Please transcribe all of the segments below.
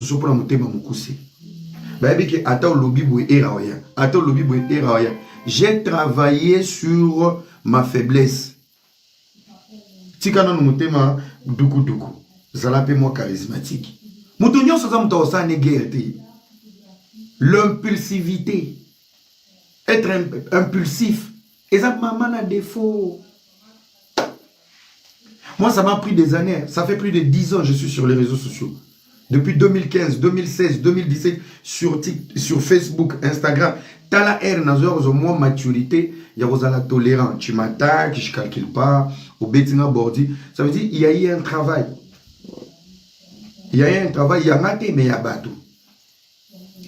sopona motema mukuse. Baebiki ata lobi boy eraoya. Ata lobi boy eraoya. J'ai travaillé sur ma faiblesse. Tikana no motema duku duku. Zalape moi charismatique. Moutonyo sa muta osane guerre. L'impulsivité. Être impulsif. Et ça maman a défaut. Moi, ça m'a pris des années. Ça fait plus de 10 ans que je suis sur les réseaux sociaux. Depuis 2015, 2016, 2017, sur Facebook, Instagram. Tala air nazor au moins maturité. Il y a la tolérance. Tu m'attaques, je ne calcule pas. Au betina bordi. Ça veut dire qu'il y a eu un travail. Il y a eu un travail. Il y a maté, mais il y a bateau.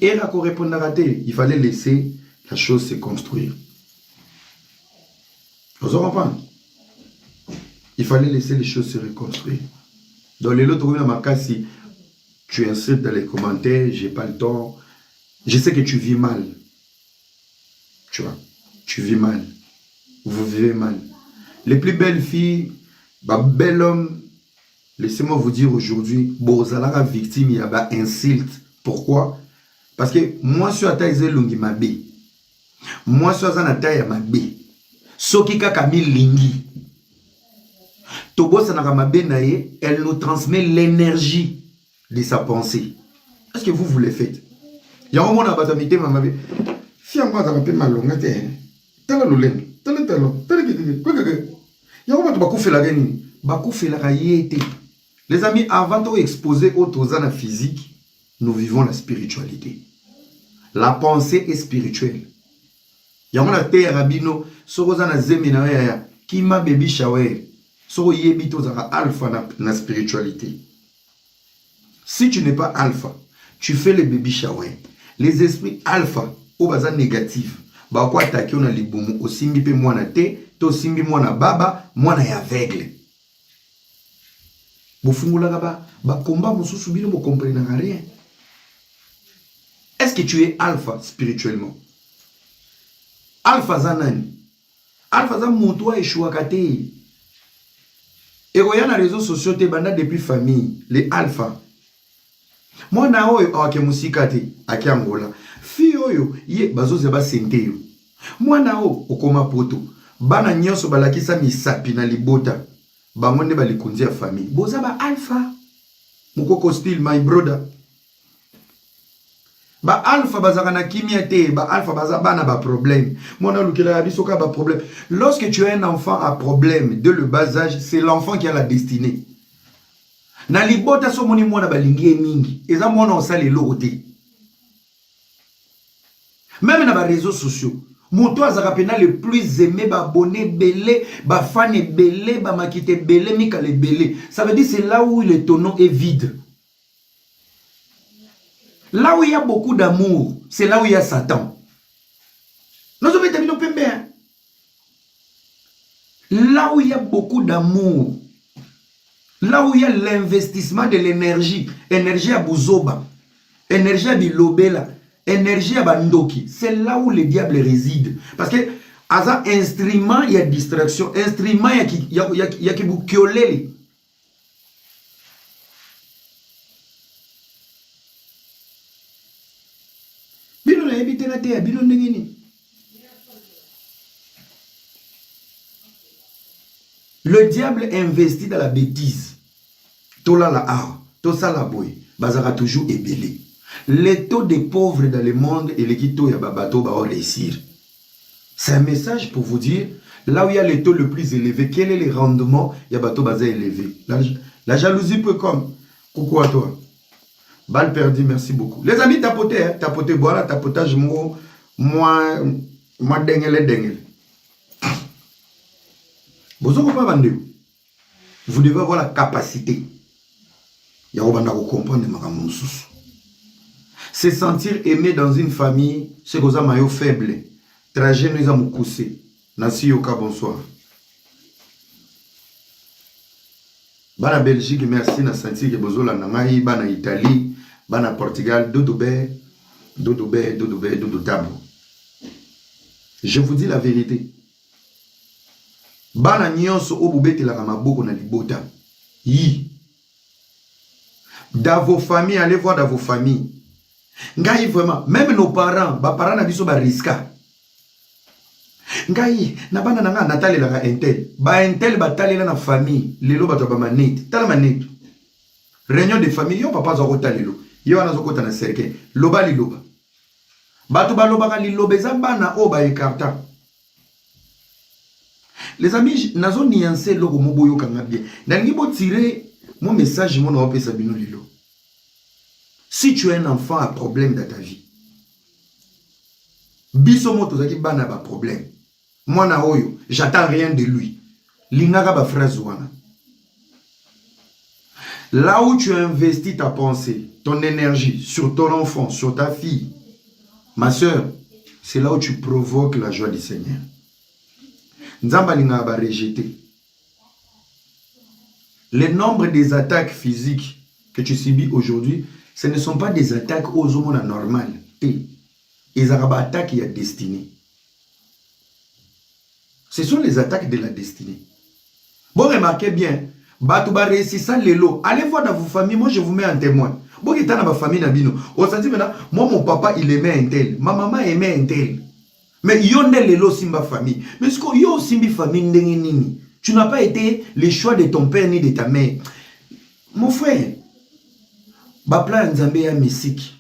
Et là, pour répondre à raté, il fallait laisser la chose se construire. Vous comprenez? Il fallait laisser les choses se reconstruire. Dans les autres, si tu insultes dans les commentaires, j'ai pas le temps. Je sais que tu vis mal. Tu vois, tu vis mal. Vous vivez mal. Les plus belles filles, bel homme, laissez-moi vous dire aujourd'hui, Bozala victime, il y a insulte. Pourquoi? Parce que moi, je suis à taille lungi mabe. Moi, je suis à taille mabe. Soki kakami lingi. Tobo sanakamabe nae, elle nous transmet l'énergie de sa pensée. Est-ce que vous le faites? Il y a un moment où on a battu mamabe. Fiamma ça m'appelle malonga te. Tala lolen, tala tala, tala kiki. Il y a un moment où bakou fait la gani, bakou fait la yété. Les amis, avant de exposer aux tozana physique, nous vivons la spiritualité. La pensée est spirituelle. Il y a un moment où rabino, sorozana zemina ya, kima baby shower. So yebito zara alpha na spiritualité. Si tu n'es pas alpha, tu fais le baby shower. Les esprits alpha, au bazar négatif, ba kwa attaquer on a libumu, au simbi pe mwana te, to simbi mwana baba, mwana ya aveugle. Bofungula ba combat mususu bino mo comprendre rien. Est-ce que tu es alpha spirituellement? Alpha zanani. Alpha zan mutu a échoué kate. Et il y a les réseaux sociaux depuis famille, les alpha. Moi, na oyo awake musikate aki Angola. Fi oyo ye bazo zeba sente yo. Moi na o okoma poto. Bana nyonso balakisa misapi na libota. Bango nde balikunzi ya famille. Boza ba alpha. Mukoko style my brother. Ba alpha bazaka na kimia te, ba alpha baza bana ba problème. Mona lukela bisoka ba problème. Lorsque tu as un enfant à problème de le bas âge, c'est l'enfant qui a la destinée. Na libota so moni mona balingi mingi, eza mona osali lote. Même na ba réseaux sociaux, moto azaka pena le plus aimé ba abonné belé, ba fan belé, ba makite belé, mika le belé. Ça veut dire c'est là où le tonneau est vide. Là où il y a beaucoup d'amour, c'est là où il y a Satan. Là où il y a beaucoup d'amour, là où il y a l'investissement de l'énergie, énergie à Bouzoba, énergie à Bilobela, énergie à Bandoki, c'est là où le diable réside. Parce que, à un instrument, il y a distraction, instrument, il y a qui vous kiolele. Le diable investit dans la bêtise. Tola la art, tosa la boy, bazara toujours ébélé. Les taux des pauvres dans le monde et les taux ya babato ba réussir. C'est un message pour vous dire, là où il y a les taux le plus élevé, quel est le rendement ya bato baza élevé. La jalousie peut comme. Coucou à toi. Balle perdue, merci beaucoup. Les amis, tapotez, hein? Tapotez, voilà, tapotage, moi, dengele. Vous devez avoir la capacité. Se sentir aimé dans une famille, c'est que vous avez faible. Trajet nous a moukoussé. Nasi Yoka, bonsoir. Bana Belgique, merci. Na senti que bozola nangai, bana Italie, bana Portugal, dodo tabo. Je vous dis la vérité. Bana nyonso obubete la kamaboko na libota. Yi. Dans vos familles, allez voir dans vos familles. Ngai vraiment, même nos parents, parents na biso ba riska. Ngai na bana nanga natali la intel. Ba intel batali na famille, lelo bato ba manete. Tala manete. Réunion de famille, yo papa zo kota lelo. Yo ana zo kota na cercle. Loba li loba. Bato ba loba ka li lobeza bana o ba écarta. Les amis, nazo nuancer loko moboyo kanga bien. Nangi bo tirer mon message mon opé sabino lilo. Si tu es un enfant à problème dans ta vie, biso moto zaki bana ba problème. Moi na oyo, j'attends rien de lui. Lingaka ba phrase wana. Là où tu investis ta pensée, ton énergie sur ton enfant, sur ta fille, ma soeur, c'est là où tu provoques la joie du Seigneur. Nzamba linga ba rejeter. Le nombre des attaques physiques que tu subis aujourd'hui, ce ne sont pas des attaques aux hommes normales. Les attaques qui sont destinées. Ce sont les attaques de la destinée. Bon, remarquez bien, Batouba réussit ça, l'élo. Allez voir dans vos familles, moi je vous mets en témoin. Bon, qui est dans ma famille, on s'est dit maintenant, moi mon papa il aimait un tel, ma maman aimait un tel. Mais il y a l'élo simba famille. Mais ce qu'il y a simbi famille, tu n'as pas été le choix de ton père ni de ta mère. Mon frère, Bapla Nzambé Messique.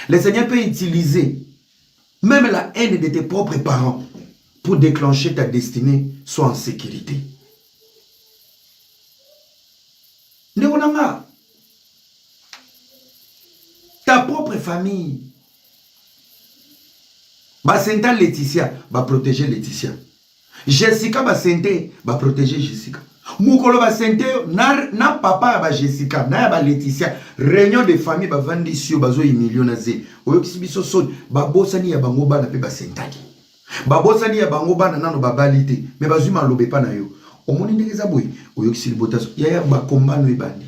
Le Seigneur peut utiliser même la haine de tes propres parents pour déclencher ta destinée, soit en sécurité. Néonanga, ta propre famille. Basenta Laetitia va protéger Laetitia. Jessica Basente va protéger Jessica. Moukolo Basente na papa ba Jessica, na ba Laetitia. Réunion de famille ba vandi sio bazo million na ze. Oyo kisibiso son ba bosani ya bango bana pe basentaki. Ba bosani ya bango bana nano ba balite, mais bazuma lobe pa na yo. Omoni ndekeza boy, oyo kisilibotaso. Ya ba combat no ebandi.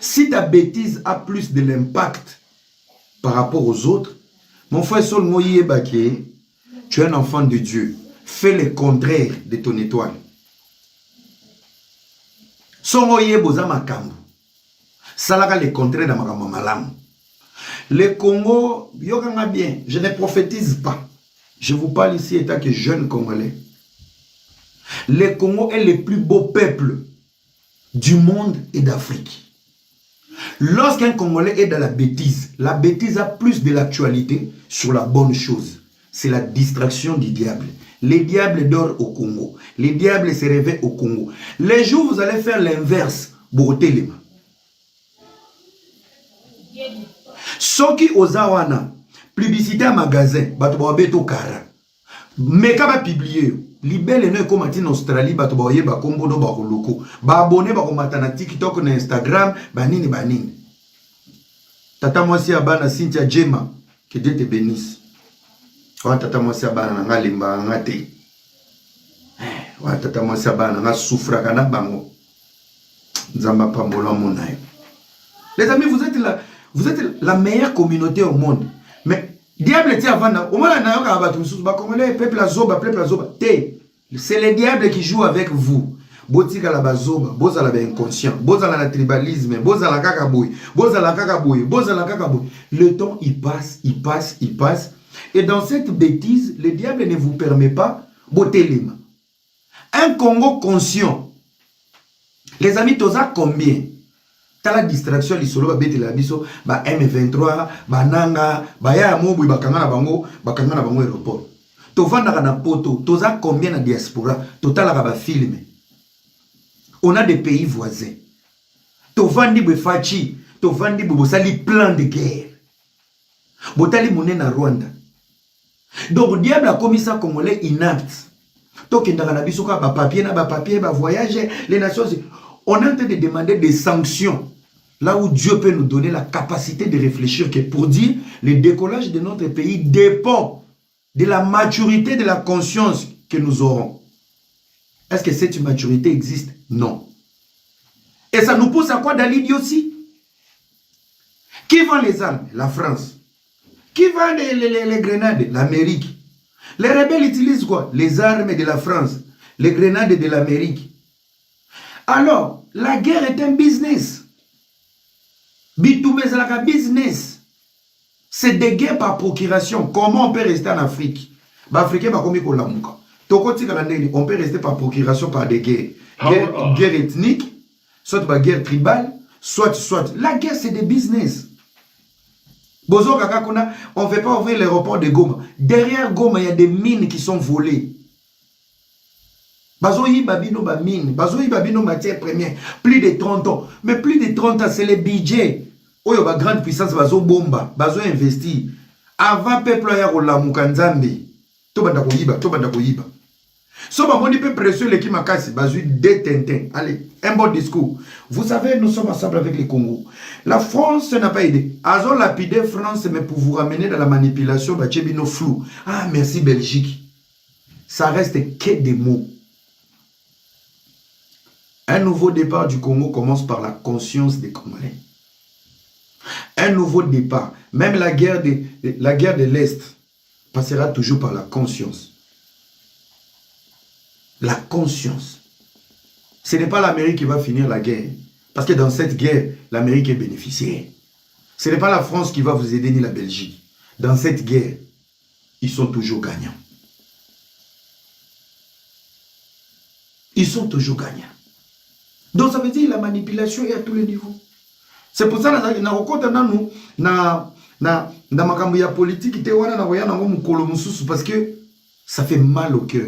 Si ta bêtise a plus de l'impact par rapport aux autres, mon frère Sol Moïse Baké, tu es un enfant de Dieu. Fais le contraire de ton étoile. Sol Moïse Boza Makambo. Salaka le contraire de Makambo Malam. Le Congo, yokanga bien, je ne prophétise pas. Je vous parle ici étant que jeune Congolais. Le Congo est le plus beau peuple du monde et d'Afrique. Lorsqu'un Congolais est dans la bêtise a plus de l'actualité sur la bonne chose. C'est la distraction du diable. Les diables dorment au Congo. Les diables se réveillent au Congo. Les jours où vous allez faire l'inverse, Borotelema. Soki Ozawana, publicité à magasin, Batobabeto Kara. Meka ba publier. Libelle ne komati en Australie, Batobaye ba Kombo do ba Koloko. Ba abonné ba komata na TikTok na Instagram, banini banini. Tata mwasi abana Cynthia Djema, que Dieu te bénisse. Wa tata mwasi abana nga limba nga te. Wa tata mwasi abana nga souffra kana bango. Nzamba pambola monayo. Les amis, vous êtes la meilleure communauté au monde. Mais diable est avant au moins na yoka ba tous ba congolais peuple azoba. C'est le diable qui joue avec vous. Botika la bazoba, boza la inconscient, boza la tribalisme, boza la kakaboui, boza la kakaboui. Le temps il passe. Et dans cette bêtise, le diable ne vous permet pas botelema. Un Congo conscient. Les amis, toza combien? T'as la distraction, l'isolo ba bete la biso, ba M23, ba nanga, ba ya mobu, ba kangana bango aéroport. Tovanda na poto, toza combien na diaspora, total ba filme. On a des pays voisins. Tovandi befachi, tovandi bosali plan de guerre. Botali moné na Rwanda. Donc le diable a commis ça congolais inapte. Tokendaka na biso ka ba papier, ba voyage, les nations. On est en train de demander des sanctions. Là où Dieu peut nous donner la capacité de réfléchir, que pour dire le décollage de notre pays dépend de la maturité de la conscience que nous aurons. Est-ce que cette maturité existe? Non. Et ça nous pousse à quoi dans l'idiotie? Qui vend les armes? La France. Qui vend les grenades? L'Amérique. Les rebelles utilisent quoi? Les armes de la France. Les grenades de l'Amérique. Alors, la guerre est un business. Bitumé ezalaka business. C'est des guerres par procuration. Comment on peut rester en Afrique? Africain va comme kolamuka. On peut rester par procuration par des guerres. Guerre ethnique, soit par guerre tribale, soit. La guerre, c'est des business. Bozo Kakakuna, on ne fait pas ouvrir l'aéroport de Goma. Derrière Goma, il y a des mines qui sont volées. Bazo yi babino ba mine, bazo yi babino matière première. Plus de 30 ans. Mais plus de 30 ans, c'est les budgets. Oyo ba grande puissance, bazo bomba, bazo investir. Avant peuple ya kolamuka nzambe. To banda ko yiba. So ba moni peu précieux l'équipe makasi, bazo détintin. Allez, un bon discours. Vous savez, nous sommes ensemble avec les Congo. La France n'a pas aidé. Azo lapidé France, mais pour vous ramener dans la manipulation, bah tchébino flou. Ah, merci Belgique. Ça reste que des mots. Un nouveau départ du Congo commence par la conscience des Congolais. Un nouveau départ. Même la guerre de l'Est passera toujours par la conscience. La conscience. Ce n'est pas l'Amérique qui va finir la guerre. Parce que dans cette guerre, l'Amérique est bénéficiaire. Ce n'est pas la France qui va vous aider ni la Belgique. Dans cette guerre, ils sont toujours gagnants. Ils sont toujours gagnants. Donc ça veut dire la manipulation est à tous les niveaux. C'est pour ça que nous na politique parce que ça fait mal au cœur.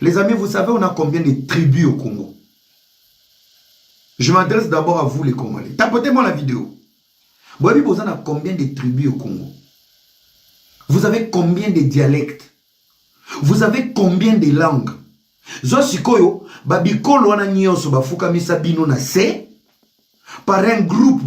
Les amis, vous savez, on a combien de tribus au Congo? Je m'adresse d'abord à vous les Congolais. Tapotez-moi la vidéo. Vous avez combien de tribus au Congo? Vous avez combien de dialectes? Vous avez combien de langues? Zosikoyo, babikolo wana nyonso bafuka misabino na se par un groupe,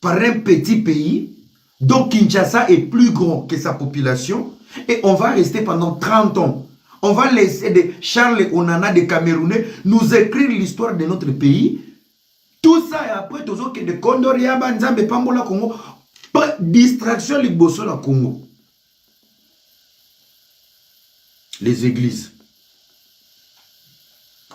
par un petit pays. Donc Kinshasa est plus grand que sa population et on va rester pendant 30 ans. On va laisser des Charles Onana des Camerounais nous écrire l'histoire de notre pays. Tout ça et après tozo que de Kondoria Banzambe Pambola Congo, distraction liboso la Congo. Les églises.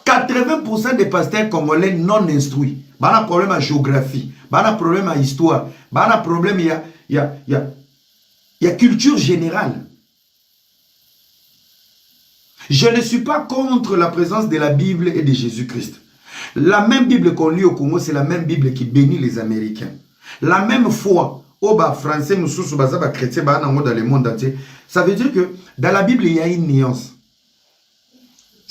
80% des pasteurs congolais non instruits. Il y a un problème à géographie, il y a un problème à histoire, il y a un problème, il y a culture générale. Je ne suis pas contre la présence de la Bible et de Jésus-Christ. La même Bible qu'on lit au Congo, c'est la même Bible qui bénit les Américains. La même foi, au bas français, chrétien, dans le monde entier. Ça veut dire que dans la Bible, il y a une nuance.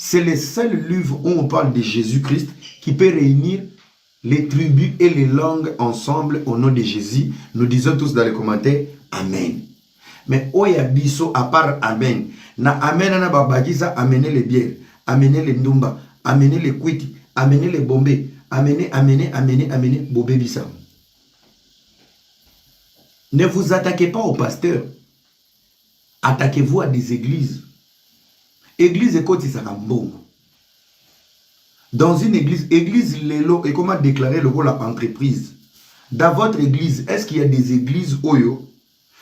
C'est le seul livre où on parle de Jésus-Christ qui peut réunir les tribus et les langues ensemble au nom de Jésus. Nous disons tous dans les commentaires, Amen. Mais oya biso, à part Amen, na Amen na babagisa, amener les bières, amener les ndumba, amener les kwiti, amener les bombés, amener, bobé bisa. Ne vous attaquez pas aux pasteurs. Attaquez-vous à des églises. Église et côté ça dans une église lelo et comment déclarer le rôle à entreprise. Dans votre église, est-ce qu'il y a des églises oyo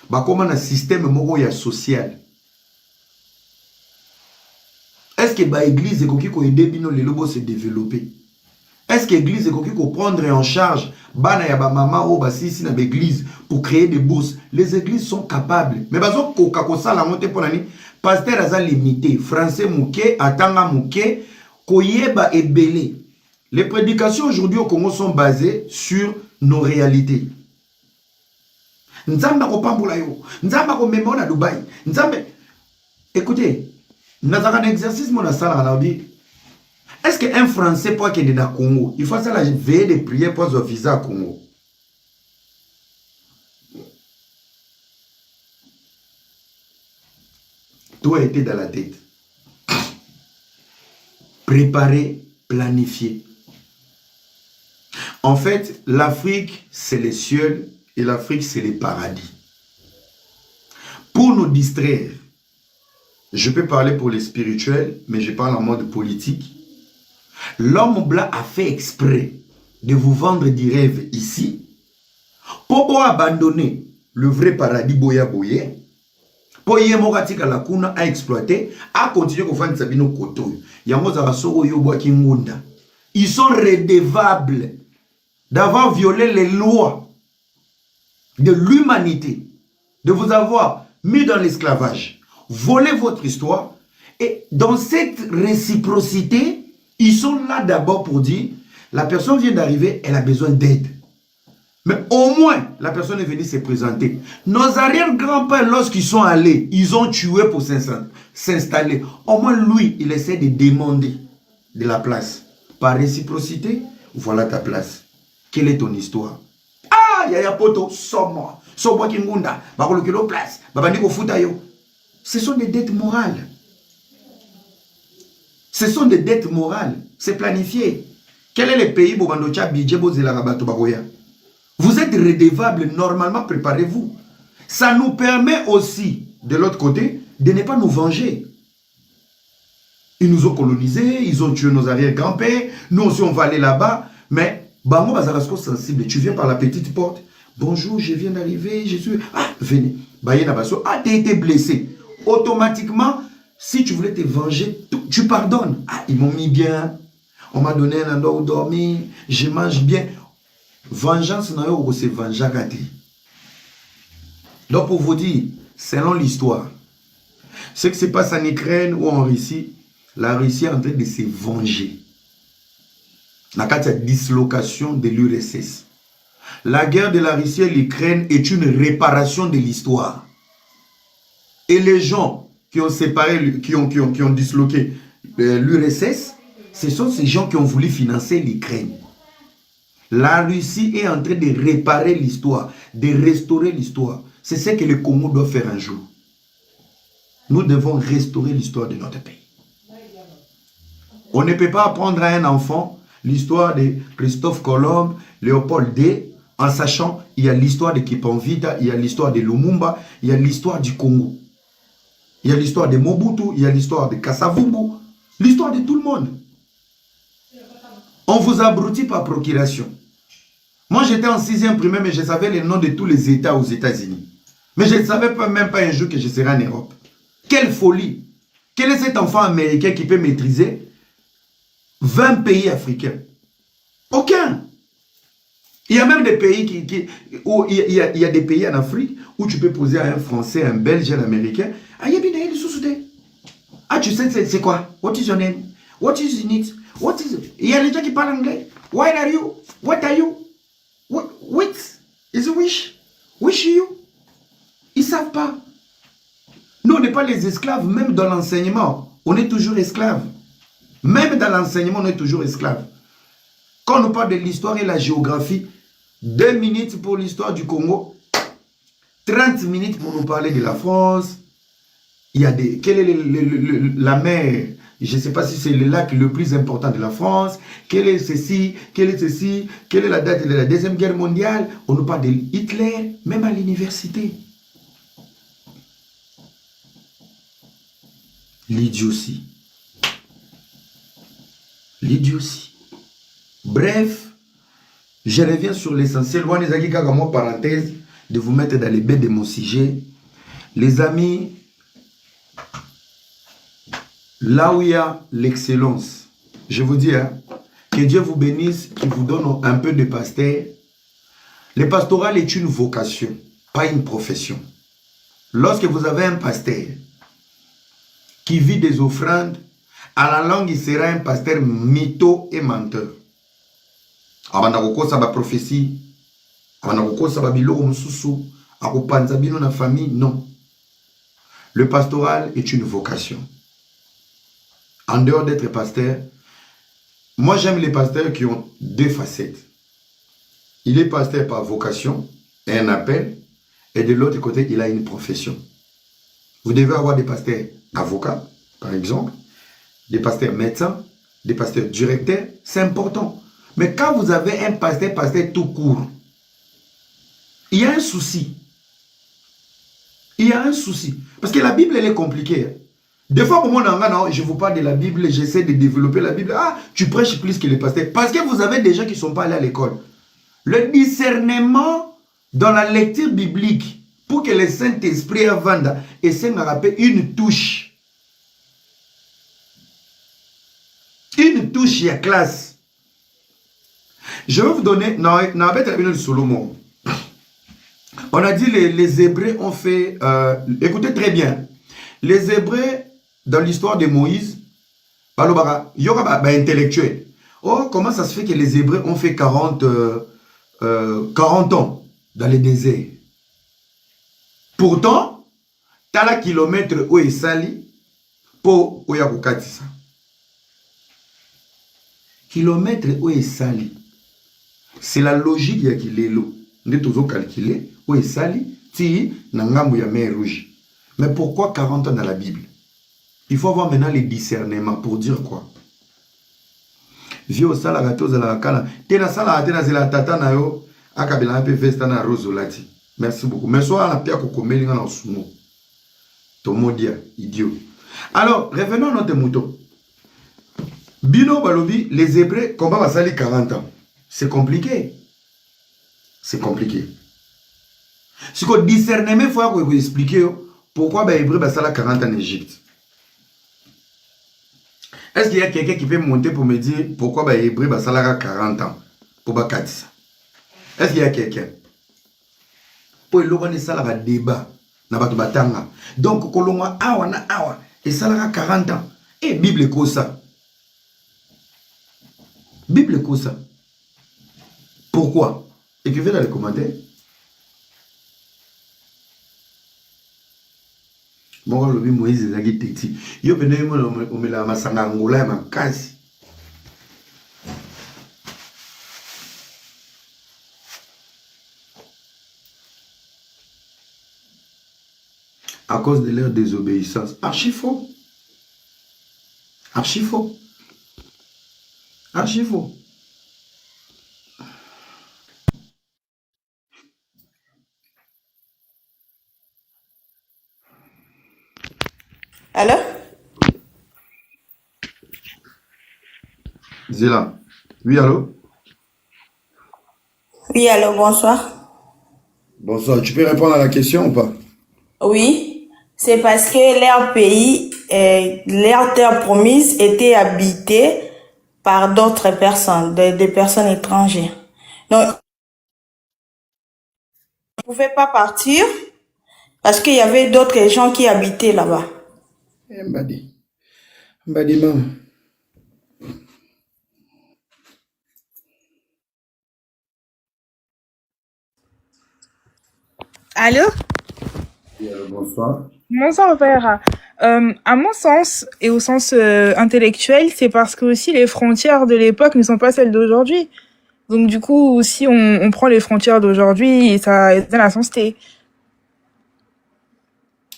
bah comment un système moko social? Est-ce que bah église et koki ko aider bino lelo bo se développer? Est-ce que l'église est koki ko prendre en charge bana ya ba mama o ba sisi na l'église pour créer des bourses? Les églises sont capables. Mais bazo ko ka la monter pour l'année. Pasteur aza limité, français mouké, atanga mouké, koyeba et belé. Les prédications aujourd'hui au Congo sont basées sur nos réalités. Nzamba ko pambola yo, nzamba ko memo na Dubaï, nzambe. Écoutez, nazaka un exercice mon sala na bi. Est-ce qu'un français peut aller dans le Congo, il faut ça la veille de prière pour un visa au Congo? Tout a été dans la tête. Préparer, planifier. En fait, l'Afrique, c'est les cieux et l'Afrique, c'est les paradis. Pour nous distraire, je peux parler pour les spirituels, mais je parle en mode politique. L'homme blanc a fait exprès de vous vendre du rêve ici pour abandonner le vrai paradis boya boye. Pour y moratika la kuna a exploité, a continué à faire sabino koto. Yamoza soro yobo kingunda. Ils sont redevables d'avoir violé les lois de l'humanité, de vous avoir mis dans l'esclavage, volé votre histoire, et dans cette réciprocité, ils sont là d'abord pour dire, la personne vient d'arriver, elle a besoin d'aide. Mais au moins, la personne est venue se présenter. Nos arrière-grands-pères, lorsqu'ils sont allés, ils ont tué pour s'installer. Au moins, lui, il essaie de demander de la place. Par réciprocité, voilà ta place. Quelle est ton histoire? Ah, yaya poto, somo, somo kingunda, bakolo kilo place, babandiko futa yo. Ce sont des dettes morales. Ce sont des dettes morales. C'est planifié. Quel est le pays où vous êtes redevable, normalement, préparez-vous. Ça nous permet aussi, de l'autre côté, de ne pas nous venger. Ils nous ont colonisés, ils ont tué nos arrière-grands-pères, nous aussi on va aller là-bas, mais Bango Bazarasko sensible, tu viens par la petite porte, bonjour, je viens d'arriver, je suis... Ah, venez. Ah, tu as été blessé. Automatiquement, si tu voulais te venger, tu pardonnes. Ah, ils m'ont mis bien, on m'a donné un endroit où dormir, je mange bien. Vengeance, c'est vengeance. Donc pour vous dire, selon l'histoire, ce qui se passe en Ukraine ou en Russie, la Russie est en train de se venger. La dislocation de l'URSS. La guerre de la Russie et l'Ukraine est une réparation de l'histoire. Et les gens qui ont séparé, qui ont disloqué l'URSS, ce sont ces gens qui ont voulu financer l'Ukraine. La Russie est en train de réparer l'histoire, de restaurer l'histoire. C'est ce que le Congo doit faire un jour. Nous devons restaurer l'histoire de notre pays. On ne peut pas apprendre à un enfant l'histoire de Christophe Colomb, Léopold D, en sachant il y a l'histoire de Kipanvita, il y a l'histoire de Lumumba, il y a l'histoire du Congo. Il y a l'histoire de Mobutu, il y a l'histoire de Kasavubu, l'histoire de tout le monde. On vous abrutit par procuration. Moi, j'étais en 6e primaire, mais je savais les noms de tous les États aux États-Unis. Mais je ne savais même pas un jour que je serais en Europe. Quelle folie! Quel est cet enfant américain qui peut maîtriser 20 pays africains? Aucun! Il y a même des pays où il y a des pays en Afrique où tu peux poser à un Français, un Belge, un Américain. Ah, tu sais c'est quoi? What is your name? What is your need? What is it? Il y a des gens qui parlent anglais. Why are you? What are you? What is a wish? Wish you? Ils ne savent pas. Nous, on n'est pas les esclaves, même dans l'enseignement. On est toujours esclaves. Même dans l'enseignement, on est toujours esclaves. Quand on nous parle de l'histoire et la géographie, 2 minutes pour l'histoire du Congo, 30 minutes pour nous parler de la France. Il y a des... Quelle est la mer? Je ne sais pas si c'est le lac le plus important de la France. Quel est ceci? Quelle est la date de la Deuxième Guerre mondiale? On nous parle de Hitler, même à l'université. L'idiotie. L'idiotie. Bref, je reviens sur l'essentiel. Parenthèse, de vous mettre dans les bains de mon sujet. Les amis, là où il y a l'excellence, je vous dis, hein, que Dieu vous bénisse, qu'il vous donne un peu de pasteur. Le pastoral est une vocation, pas une profession. Lorsque vous avez un pasteur qui vit des offrandes, à la langue, il sera un pasteur mytho et menteur. Abandako sa ba prophétie, abandako sa ba biloko mususu, akopanza bino na famille, non. Le pastoral est une vocation. En dehors d'être pasteur, moi j'aime les pasteurs qui ont 2 facettes. Il est pasteur par vocation et un appel, et de l'autre côté, il a une profession. Vous devez avoir des pasteurs avocats, par exemple, des pasteurs médecins, des pasteurs directeurs, c'est important. Mais quand vous avez un pasteur tout court, il y a un souci. Il y a un souci. Parce que la Bible, elle est compliquée. Des fois, pour moi, je vous parle de la Bible, j'essaie de développer la Bible. Ah, tu prêches plus que les pasteurs. Parce que vous avez des gens qui ne sont pas allés à l'école. Le discernement dans la lecture biblique, pour que le Saint-Esprit avanda, essaie de me rappeler une touche. Une touche, il y a classe. Je vais vous donner, Solomon. On a dit les Hébreux ont fait... écoutez très bien. Les Hébreux, dans l'histoire de Moïse, il y aura intellectuel. Oh, comment ça se fait que les Hébreux ont fait 40 ans dans les déserts? Pourtant, tu as la kilomètre où est sali pour où il y a ça. Kilomètre où est sali. C'est la logique de Kilelo. Nous devons calculer où est sali, ti nangambu ya mer rouge. Mais pourquoi 40 ans dans la Bible? Il faut avoir maintenant les discernements pour dire quoi? Vieux sala gato za la kala. Tena sala atena zela tata na yo akabela pe festa na rozolati. Merci beaucoup. Mais soit la pia kokomeli na sumo. Tomodia idiot. Alors, revenons à notre mouton. Bino balobi, les Hébreux combat va sali 40 ans. C'est compliqué. C'est compliqué. Si vous discernez, il faut vous expliquer pourquoi les Hébreux va sali 40 ans en Égypte. Est-ce qu'il y a quelqu'un qui peut monter pour me dire pourquoi les Hébreux va sali 40 ans pour bakati ça? Est-ce qu'il y a quelqu'un? Pour le moment, ça va débat. Donc, kolonga awa na awa et ça là 40 ans. Et Bible est comme ça. Bible est comme ça. Pourquoi? Écrivez dans les commentaires. Moi, je vais Moïse ezaki teti. Yo bene mo omela masanga ngola ya makasi. À cause de leur désobéissance. Archi faux. Archi faux. Archi faux. Allô? Zéla. Oui, allô? Oui, allô, bonsoir. Bonsoir. Tu peux répondre à la question ou pas? Oui, c'est parce que leur pays, leur terre promise était habitée par d'autres personnes, des personnes étrangères. Donc, ils ne pouvaient pas partir parce qu'il y avait d'autres gens qui habitaient là-bas. Mbadi. Mbadi, maman. Allô? Oui, allô, bonsoir. Bonsoir, père. À mon sens, et au sens intellectuel, c'est parce que aussi les frontières de l'époque ne sont pas celles d'aujourd'hui. Donc du coup, si on prend les frontières d'aujourd'hui, ça donne la sens T.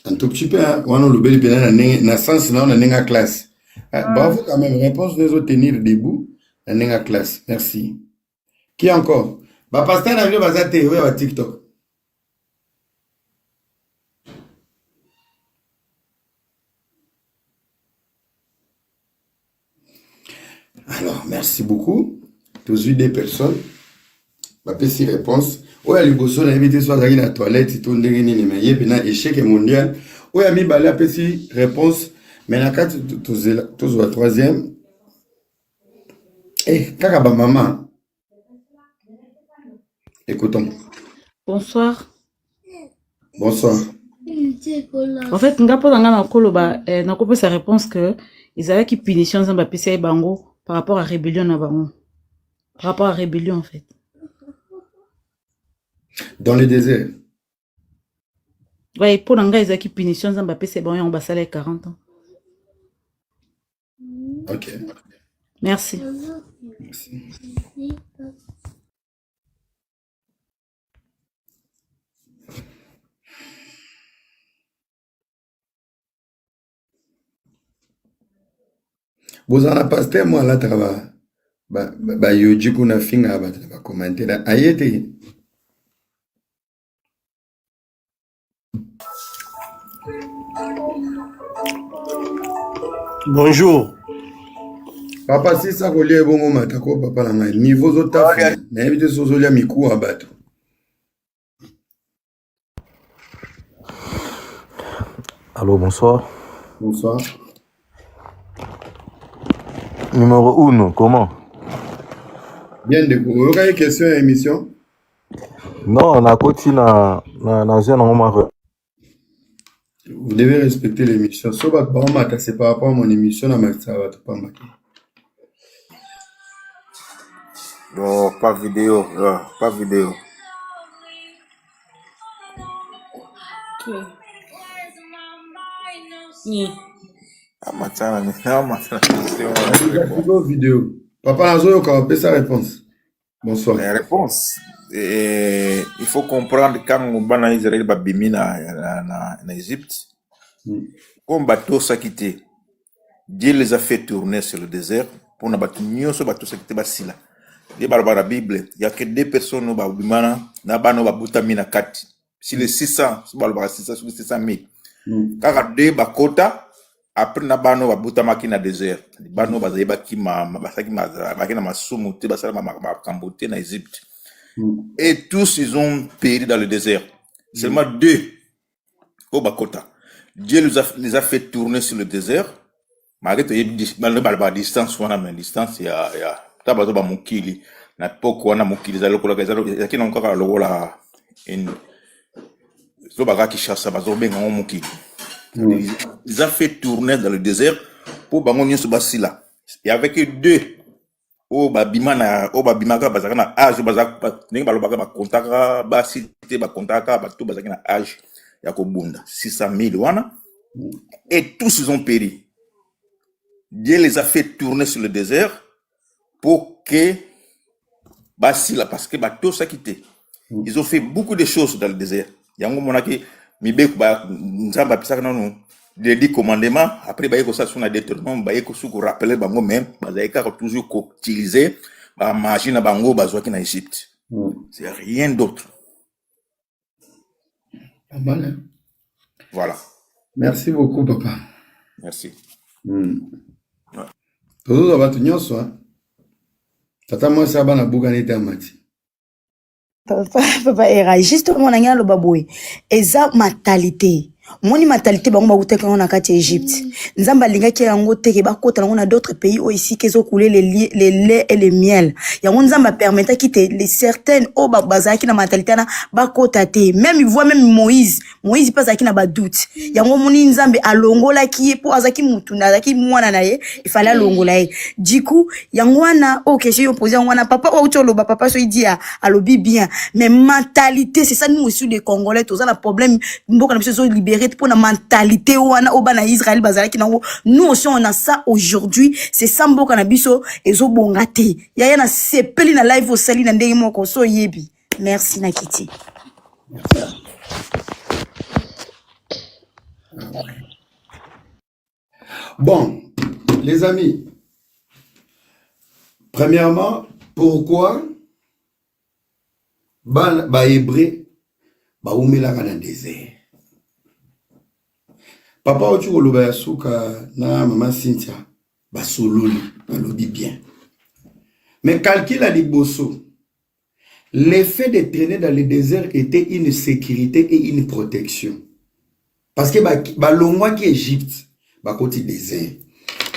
Un tout petit peu, hein. On a le bel na sens là, on a une classe. Bravo quand même. Réponse nous autres tenir debout. On a une classe. Merci. Qui encore? Bah, pasteur n'a vu bazar théorie à TikTok. Alors, merci beaucoup. Tous eu des personnes. Ma petite réponse. Oui, à l'Ibosso, on a invité soit dans la toilette, et tout, on a un échec mondial. Oui, à mi balé, la petite réponse. Mais la carte, tous la troisième. Eh, kakaba maman. Écoutons. Bonsoir. Bonsoir. En fait, nga po nga na koloba na ko sa réponse que ils avaient qui punition za bapesa bango par rapport à rébellion na bango. Par rapport à rébellion en fait. Dans le désert. Ouais, pour nga ils avaient qui punition za bapesa bango on basala 40 ans. OK. Merci. Merci. Vous en avez pasteur, moi, là, travail. Bah, yoji kuna finga, bah, commenter là. Ayete. Bonjour. Papa, si ça colle bon moment, tako papa la main. Niveau zota fait. N'invite sozolia miku à battre. Allô, bonsoir. Bonsoir. Numéro 1, comment? Bien de vous. Vous avez une question à l'émission? Non, na koti na zia na ngoma. Vous devez respecter l'émission. So bat ba mata c'est par rapport à mon émission na matsa ba pas maki. Non, pas vidéo, non, pas vidéo. Ok. Ni. Ah, matana, c'est Une vidéo. Papa Nazo yo ka sa réponse. Bonsoir. la réponse. Il faut comprendre quand on va en Israël, babimi en Égypte, comme bateau ça quitté, Dieu les a fait tourner sur le désert pour na bateau nyoso bateau ça quitté basila. Dieu barba la Bible, il y a que 2 personnes au babimana na bano babuta mina kati. Si les 600, si barba 600 sur les 600 000. Kaka 2 bakota après na bano babuta makina désert. Bano bazaiba ki basaki makina masumu te basala makambote na Égypte. Et tous ils ont péri dans le désert. Seulement 2 au Bakota. Dieu les a fait tourner sur le désert. Malgré la distance, mais distance, il y a tabazo ba mukili. Na poko wana mukili za lokola ya kina encore lokola in so baga ki chassa bazo benga mukili. Ils ont fait tourner dans le désert pour bango nyoso basila. Il y avait que 2 o babimaka bazaka na âge bazaka ndenge balobaka bakontaka basite bakontaka bato bazaki na âge ya kobunda 600 000 wana, et tous ils ont péri. Dieu les a fait tourner sur le désert pour que basila parce que bato ça quitté. Ils ont fait beaucoup de choses dans le désert. Yango monaki mibeku ba nzamba pisaka nanu les 10 commandements, après baye ko ça sur na détournement baye ko suko rappeler bango même bazaika toujours utiliser ba machine na bango bazwa ki na Égypte. C'est rien d'autre. Pas mal, hein? Voilà. Merci beaucoup papa. Merci. Todo ba tunyoso hein. Tata moi ça bana bugani ta mati. Papa era justement na ngalo baboy eza mentalité moni mentalité bango bakutaka na kati Égypte nzamba lingaki yango teke bakota na d'autres pays o ici kezo couler les lait et les miel yango nzamba permettait quitter les certaines o bazaki na mentalité na bakota te même il voit même Moïse pas zaki na ba doute yango moni nzambe alongola ki po azaki mutu na zaki mwana na ye il fallait alongola ye du coup yango wana o question yo poser yango na papa o tolo ba papa so idia alobi bien mais mentalité c'est ça nous aussi les Congolais tous un problème mboka na biso so libéré pour la mentalité wana au bana Israël bazalaki nango nous aussi on a ça aujourd'hui c'est ça mboka na biso ezo bongate ya na sepeli na live au sali na ndenge moko so yebi merci Nakiti. Bon, les amis, premièrement, pourquoi ba hébreu ba umela kana désert? Papa otu koloba ya suka na maman Cynthia ba sololi na lobi bien. Mais calcule à liboso. L'effet de traîner dans le désert était une sécurité et une protection. Parce que ba longwa ki Égypte ba koti désert.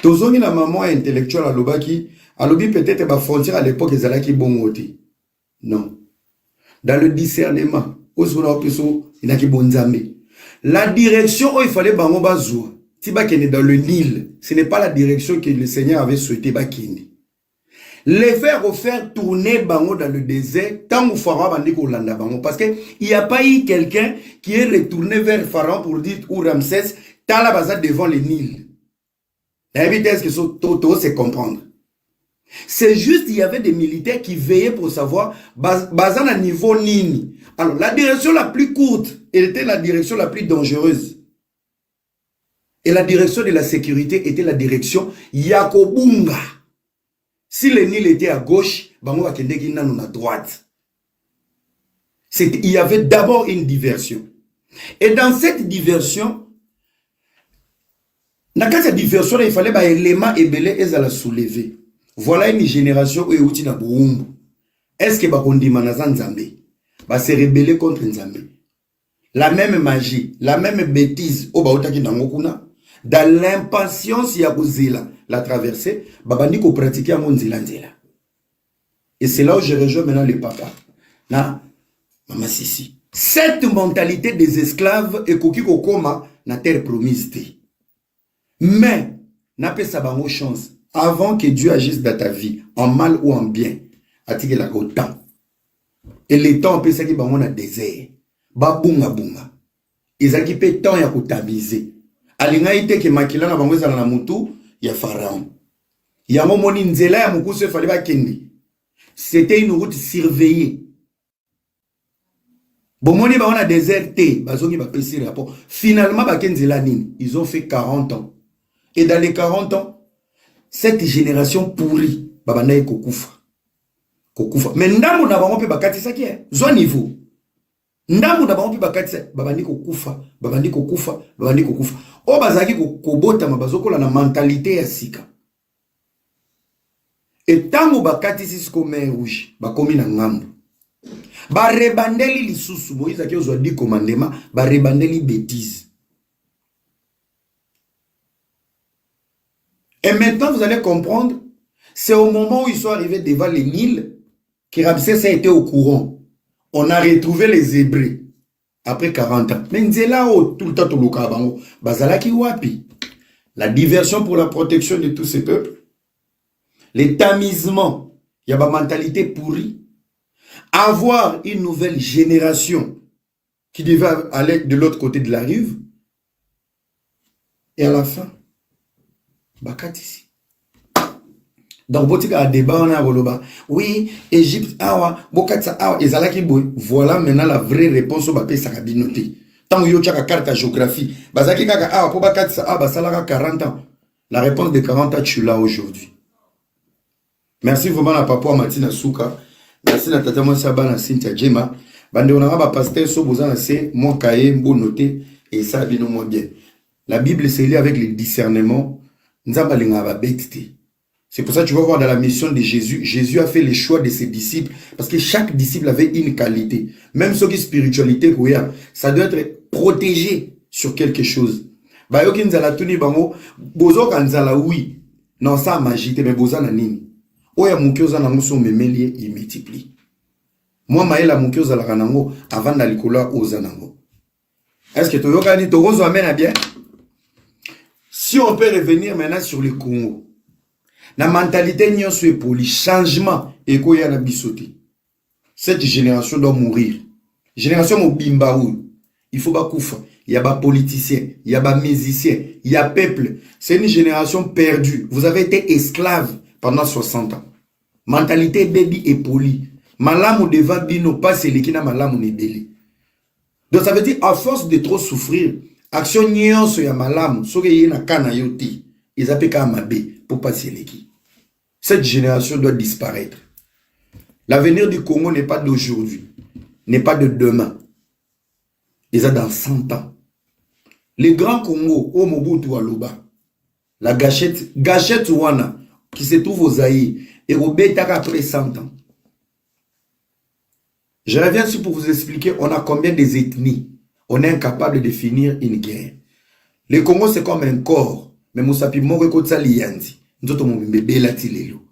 Tozongi na maman intellectuelle alobaki alobi peut-être ba frontière à l'époque ezalaki bongoti. Non. Dans le discernement, la direction où il fallait bango bazou, tiba kene dans le Nil, ce n'est pas la direction que le Seigneur avait souhaité bakini. Les faire refaire tourner bango dans le désert, tant ou Pharaon bandi ko landa bango, parce que il n'y a pas eu quelqu'un qui est retourné vers Pharaon pour dire ou Ramsès, t'as la base devant le Nil. La vitesse que tout c'est comprendre. C'est juste il y avait des militaires qui veillaient pour savoir basant à niveau nini. Alors la direction la plus courte était la direction la plus dangereuse. Et la direction de la sécurité était la direction Yakobunga. Si le Nil était à gauche, bango bakendeki nanu à droite. Il y avait d'abord une diversion. Et dans cette diversion, il fallait ba élément ebele ezala soulever. Voilà une génération où est na boumbu. Est-ce que bakondima na Nzambe va se rebeller contre Nzambe? La même magie, la même bêtise au baotaki nango kuna dans l'impatience ya kozela la traversée, babandi ko pratiquer à mon nzela. Et c'est là où je rejoins maintenant le papa. Na Maman Sissi. Cette mentalité des esclaves est koki kokoma na terre promise. Mais, n'a pas sa bango chance. Avant que Dieu agisse dans ta vie, en mal ou en bien, attique la temps. Et les temps, on peut dire qu'on a désert. Ba bunga bunga. Ils ont qui temps ya kutamiser. Alinga ite ke makila na bango ezala na mutu ya pharaon. Ya momoni nzela ya mukusu fallait ba kende. C'était une route surveillée. Bomoni ba on a déserté, bazongi ba pesi rapport. Finalement ba kenzela nini, ils ont fait 40 ans. Et dans les 40 ans, cette génération pourrie, babana kokufa. Kokufa. Mais ndambo na bango pe bakatisa ki zo niveau. Ndambo na bango pe bakatisa babani kokufa, babani kokufa, babani kokufa. O bazaki kobota mabazokola na mentalité ya sika. Et tango bakatisi siko mer rouge, bakomi na ngambo. Ba rebandeli lisusu Moïse aki ozwa di commandement, ba rebandeli bêtise. Et maintenant, vous allez comprendre, c'est au moment où ils sont arrivés devant le Nil que Ramsès a été au courant. On a retrouvé les Hébreux après 40 ans. Mais Nzela, tout le temps, tout le temps, Bazalaki Wapi. La diversion pour la protection de tous ces peuples. Les tamisements. Il y a une mentalité pourrie. Avoir une nouvelle génération qui devait aller de l'autre côté de la rive. Et à la fin, bakatisi. Donc, botika a débat on a boloba. Oui, Égypte awa, bokatsa awa, ezalaki boy. Voilà maintenant la vraie réponse au bapé sakabinoté. Tant yo tchaka carte à géographie, bazaki kaka awa po bakatsa awa basalaka 40 ans. La réponse de 40 ans tu l'as aujourd'hui. Merci vraiment à papa Martina Souka. Merci à tata Monsa Bana Cynthia Djema. Bande on a ba pasteur so bozana c'est mon cahier bon noté et ça bino moins bien. La Bible c'est lié avec le discernement. C'est pour ça que tu vas voir dans la mission de Jésus, Jésus a fait le choix de ses disciples parce que chaque disciple avait une qualité. Même ce qui est spiritualité, ça doit être protégé sur quelque chose. Oui, non, ça a magité, mais bozana nini. Oya mukioza na muso memelie, il multiplie. Moi, maïla mukioza la kanango avant d'alikola ozanango. Est-ce que tu veux to rozo amène à bien? Si on peut revenir maintenant sur le Congo, la mentalité n'y est pour le changement et qu'il y a bisoté. Cette génération doit mourir. Génération Mobimbaou, il faut pas koufa. Il y a des politiciens, il y a des musiciens, il y a peuple. C'est une génération perdue. Vous avez été esclave pendant 60 ans. Mentalité baby et poli. Malamu devant bino pas c'est qui n'a malamu nebeli. Donc ça veut dire à force de trop souffrir. Action nyonso ya malamu soke yena kana yoti ils appellent kamabe pour passer l'équipe. Cette génération doit disparaître. L'avenir du Congo n'est pas d'aujourd'hui, n'est pas de demain. Ils sont dans 100 ans. Les grands Congo au Mobutu Aloba, la gâchette wana qui se trouve aux Zaïre et au Betaka après 100 ans. Je reviens ici pour vous expliquer on a combien des ethnies. On est incapable de finir une guerre. Le Congo, c'est comme un corps. Mais Moussapi Moué Kotsali Yanzi. Nous autres, mon bébé là, tilelo.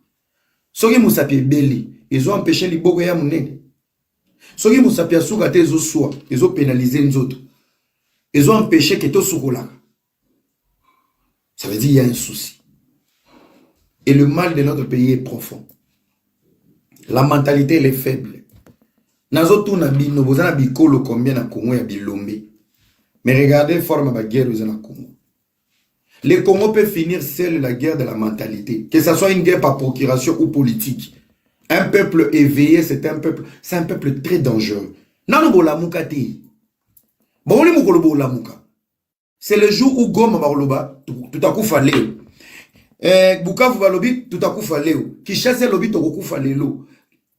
Soki Moussapi Beli, ils ont empêché les Bogo ya Mounene. Soki Moussapi Asugate, ils ont soin. Ils ont pénalisé nous autres. Ils ont empêché que tout soit. Ça veut dire qu'il y a un souci. Et le mal de notre pays est profond. La mentalité, elle est faible. Nazotu na bino bozana bikolo combien na Congo ya bilombe. Mais regardez forme de guerre aux Congo. Le Congo peut finir seul la guerre de la mentalité, que ce soit une guerre par procuration ou politique. Un peuple éveillé, c'est un peuple très dangereux. Nano bolamuka te. Boli mukolo bolamuka. C'est le jour où Goma baloba tout à coup fallait. Bukavu balobi tout à coup fallait. Kinshasa lobi to coup fallait.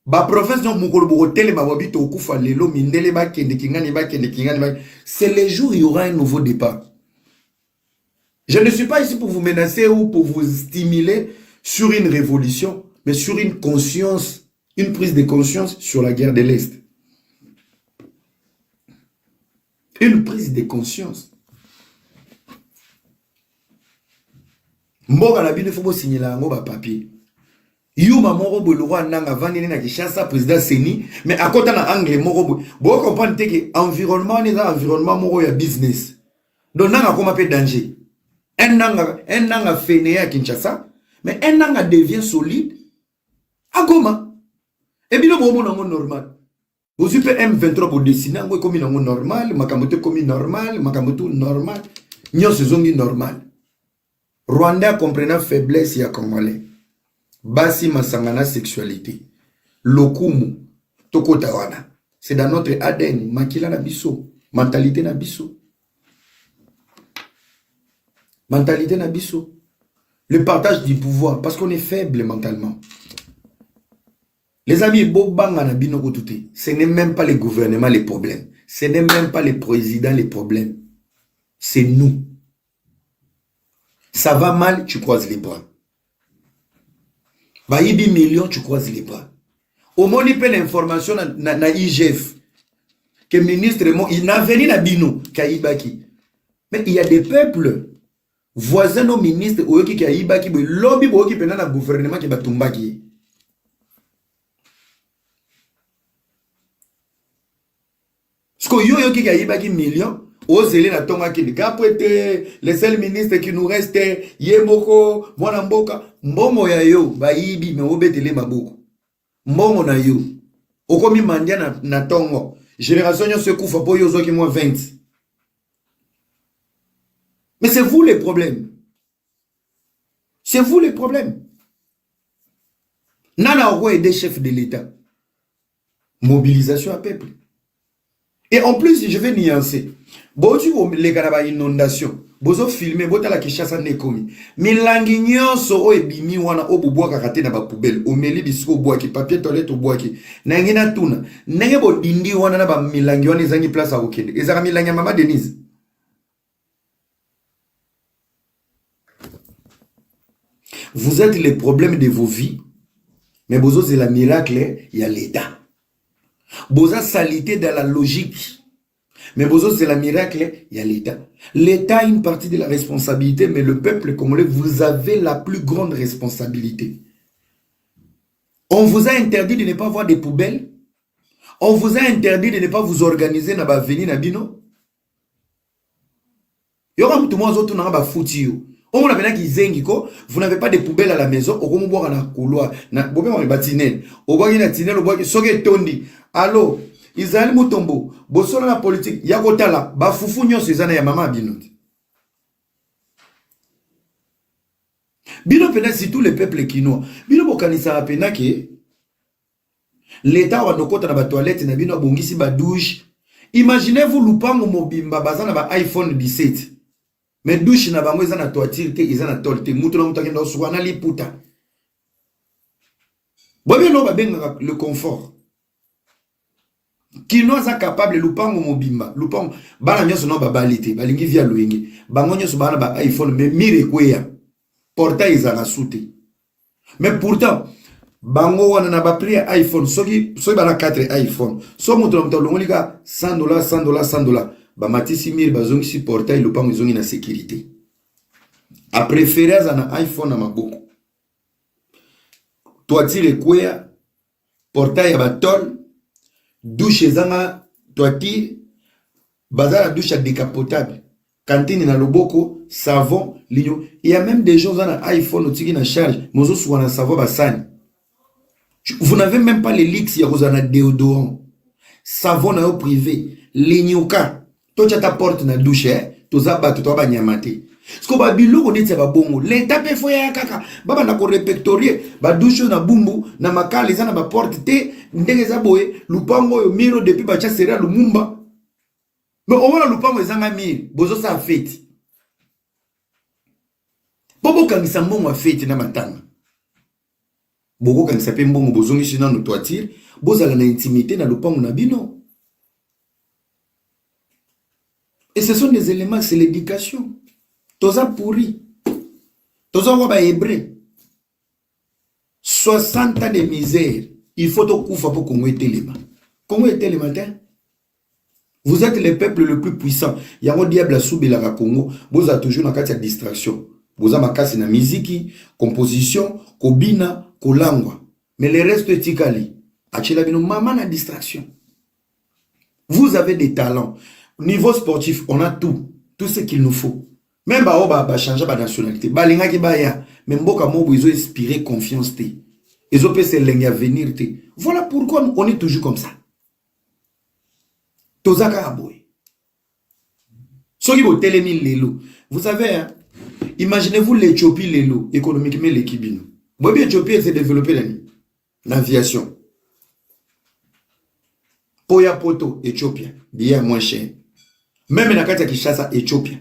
Ba province donc mukolo borotele ba wabi to kufa lelo mindele ba kende kingani ba kende kingani ba. C'est le jour où il y aura un nouveau départ. Je ne suis pas ici pour vous menacer ou pour vous stimuler sur une révolution, mais sur une conscience, une prise de conscience sur la guerre de l'Est. Une prise de conscience. Mboka la bine faut signer la ngo ba papier. Yuma morobo le roi nanga vanini na Kinshasa président Seni mais à côté na anglais morobo bo comprendre que environnement n'est un environnement moro ya business donc nanga comme peu danger un nanga fainé à Kinshasa mais un nanga devient solide à Goma et bien bon normal vous avez M23 pour dessiner ngo comme normal makamoto comme normal makamoto normal nyo saison normal Rwanda comprenant faiblesse ya Congolais Basi masangana sexualité. Lokumu. Toko tawana. C'est dans notre ADN. Makila na biso. Mentalité na biso. Mentalité na biso. Le partage du pouvoir. Parce qu'on est faible mentalement. Les amis, Bobanga na bino koutouté. Ce n'est même pas les gouvernements les problèmes. Ce n'est même pas les présidents les problèmes. C'est nous. Ça va mal, tu croises les bras. Baïbi millions, tu croises les bras. Au moins, il peut l'information na IGF. Que le ministre, il n'a venu na bino, Kaibaki. Mais il y a des peuples, voisins nos ministres, qui Kaibaki, lobby, qui pendant le gouvernement qui va tumbaki. Parce que yo qui Kaibaki millions, osez la tonga qui les seuls ministres qui nous restent, Yemoko, Mwanamboka, Mbomo ya yo, Baïbi, mais obetele maboko. Mbomo na yo. Okomi mandia na tongo. Génération yo se koufa po yo zo ki moins 20. Mais c'est vous les problèmes. C'est vous les problèmes. Nana Oro est des chefs de l'État. Mobilisation à peuple. Et en plus, je vais nuancer. Bozu les garaba inondation. Bozo filmer bota la Kinshasa nekomi. Milangi nyonso o ebimi wana o bubwa kakate na ba poubelle. O meli bisiko bwa ki papier toilette o bwa ki. Na ngina tuna. Nenge bo dindi wana na ba milangi wana ezangi place a okende. Ezaka milangi ya Mama Denise. Vous êtes les problèmes de vos vies. Mais bozo c'est la miracle, il y a l'État. Boza salité dans la logique. Mais bozo c'est la miracle, il y a l'État. L'État a une partie de la responsabilité, mais le peuple congolais, vous avez la plus grande responsabilité. On vous a interdit de ne pas avoir des poubelles. On vous a interdit de ne pas vous organiser dans l'avenir Nabino. Vous n'avez pas de poubelles à la maison. Allô, Israël Mutombo, bosola la politique, yakotala, bafufu nyo sezana ya mama bino. Bino pena si tous les peuples kinois, bino bokanisa pena ke l'État wa nokota na ba toilette na bino bongisi ba douche. Imaginez-vous lupango mobimba bazana ba iPhone 17. Mais douche na bango ezana toiture te, ezana tolte, mutu na mutakenda oswana liputa. Bobe no ba benga le confort. Qui nous a capable lupango mobimba lupango bana nyoso no babalite balingi via luingi bango nyoso bana ba iPhone mais mire kweya portail za soute mais pourtant bango wana na ba prix iPhone soki bana 4 iPhone so mutu na mtalongolika $100 ba matisi mire bazongi si portail lupango zongi na sécurité a préférer za iPhone na maboko toitire kweya portail ya batol douche zanga toiti bazar douche décapotable cantine na loboko savon ligno il y a même des gens dans iPhone otiki na charge mozo sur na savon basani vous n'avez même pas les leaks ya rozana déodorant savon na yo privé lignoka to ta porte na douche toza bato to ba nyamate sko ba biloko neti ba bongo l'État pe foya kaka baba na ko répertorier ba douche na bumbu na makali za na ba porte te ndenge za boye lupango yo miro depuis ba cha sera lumumba mais on va lupango ezanga mire bozo sa fête bobo kangisa mbongo fête na matanga boko kangisa pe mbongo bozongi sina no toiture bozala na intimité na lupango na bino. Et ce sont des éléments, c'est l'éducation. Toza pourri. Toza waba hébreu. 60 ans de misère. Il faut tout koufa pour Congo et Téléma. Congo et Téléma, vous êtes le peuple le plus puissant. Il y a un diable à Soubela Congo. Vous avez toujours une distraction. Vous avez ma casse na musique, composition, kobina, kolangwa. Mais le reste etikali. Achela bino maman na distraction. Vous avez des talents. Niveau sportif, on a tout. Tout ce qu'il nous faut. Même ba changer ba nationalité. Ba linga ki ba ya. Mais mboka mobo ils ont inspiré confiance te. Ils ont pensé lenga venir te. Voilà pourquoi on est toujours comme ça. Tozaka aboy. Soki bo telemi lelo. Vous savez, hein, imaginez-vous l'Éthiopie lelo, économiquement l'équibino. Bon, bien l'Éthiopie s'est développée l'aviation. Poya poto, Éthiopien, bien moins cher. Même na kati ya Kinshasa, Éthiopien.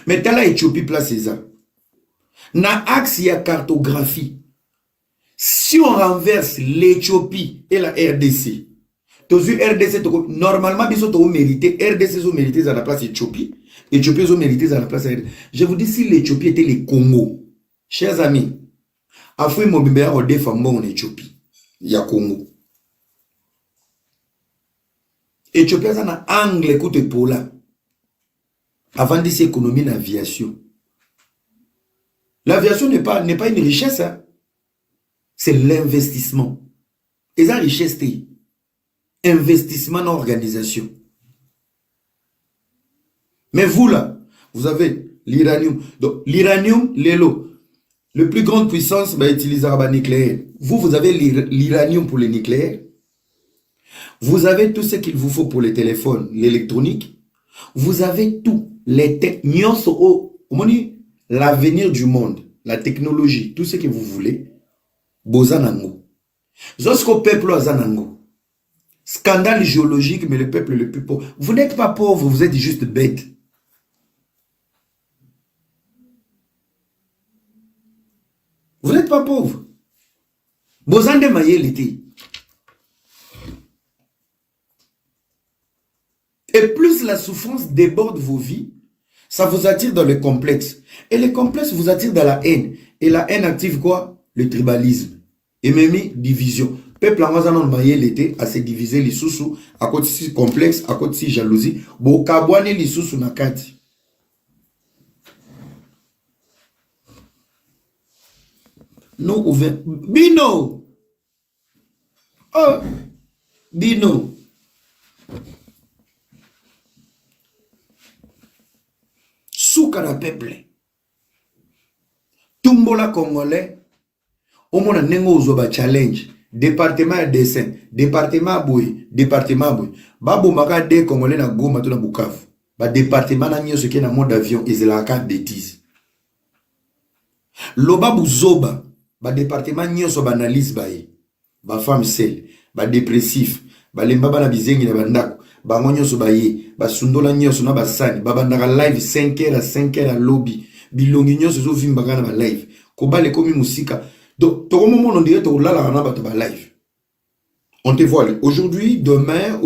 Mais t'as la Éthiopie place ça. Na axe ya cartographie. Si on renverse l'Éthiopie et la RDC, RDC, normalement, ils ont mérité, RDC ont mérité à la place Éthiopie, Éthiopie ont mérité à la place RDC. Je vous dis, si l'Éthiopie était le Congo, chers amis, Afri Mobimbeya au défendre en Éthiopie, il y a Congo. Éthiopie a un angle écoute pour là. Avant de économie l'aviation. L'aviation n'est pas une richesse, hein? C'est l'investissement. Et ça richesse, c'est investissement dans l'organisation. Mais vous là, vous avez l'uranium. Donc l'uranium, le plus grande puissance va utiliser le nucléaire. Vous avez l'uranium pour le nucléaire. Vous avez tout ce qu'il vous faut pour les téléphones, l'électronique. Vous avez tout. L'avenir du monde, la technologie, tout ce que vous voulez. Bozanango. Zosko peuple azanango. Scandale géologique, mais le peuple le plus pauvre. Vous n'êtes pas pauvre, vous êtes juste bête. Vous n'êtes pas pauvre. Bozande maye l'été. Et plus la souffrance déborde vos vies, ça vous attire dans le complexe. Et le complexe vous attire dans la haine. Et la haine active quoi? Le tribalisme. Et même division. Peuple en mazan maye l'été à se diviser les sous à côté si complexe, à côté si jalousie. Bo kabwane les sous na kati. Nous ouvert. Bino. Oh. Bino. Soukara peuple. Tumbola congolais. Au moins, on a challenge. Département de dessin, département boy, département boy. Babo maka de congolais na Goma to na Bukavu. Ba département na nyo ce qui est na mode d'avion, ils la carte bêtise. Loba buzoba, ba département nyo so banalise bae. Ba femme seule, ba dépressif, ba lemba na bizengi na bandako, ba ngonyo so bae, ba sundola nyo so na basani, ba bandaka live 5h à 5h à lobby. Bilongi nyo so vimba na ba live. Kobale komi musika. Donc, tout le monde dirait que live. On te voit aujourd'hui, demain,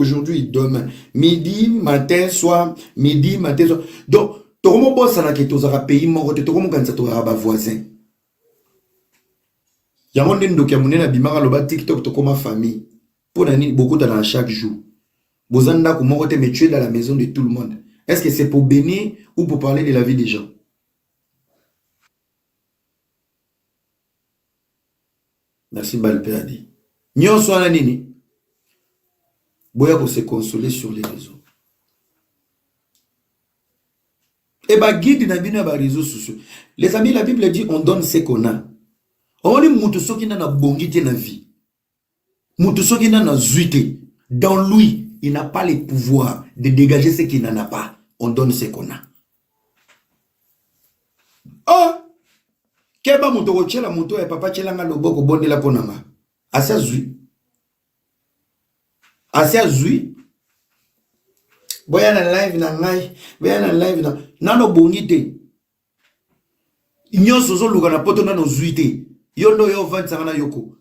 midi, matin, soir, midi, matin, soir. Donc, tout le monde bosse dans le pays, tout le monde a voisin. Il y a un monde qui a TikTok comme famille. Pour beaucoup dans chaque jour. Vous avez me tuer dans la maison de tout le monde. Est-ce que c'est pour bénir ou pour parler de la vie des gens? Merci Balpéadi. Nyon soit la nini. Boya pour se consoler sur les réseaux. Et bah guide n'a bien à réseaux sociaux. Les amis, la Bible dit on donne ce qu'on a. On dit moutoso qui n'a pas bongité na vie. Moutoso qui n'a pas zuité. Dans lui, il n'a pas le pouvoir de dégager ce qu'il n'en a pas. On donne ce qu'on a. Oh! Keba muto kochela muto ya papa chela nga loboko bonde la ponanga. Asia zui. Asia zui. Boya na live na ngai. Boya na live na. Nano bongite. Nyon sozo luka na poto nano zuite. Yondo yo vantsa na yoko.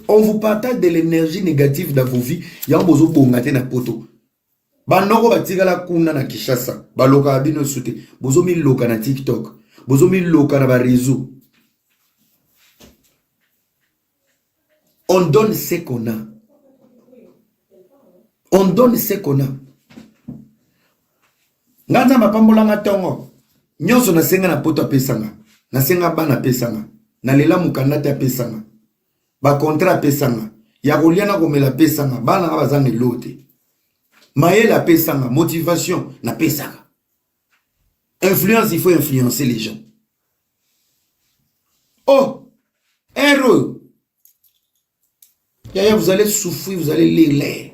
On vous partage de l'énergie négative dans vos vies. Yang bozo bongate na poto. Banoko batika la kuna na Kinshasa. Baloka abino sute. Bozo mi loka na TikTok. Bozo mi loka na ba réseau. On donne ce qu'on a. On donne ce qu'on a. Ngana mapambola ngatongo. Nyonso na senga na poto pesanga. Na senga bana pesanga. na lela mukanda te apesanga ba contrat apesanga ya koliana komela apesanga bana nga bazanga elote mayele apesanga motivation na pesanga influence il faut influencer les gens oh héros Yaya, vous allez souffrir, vous allez lire.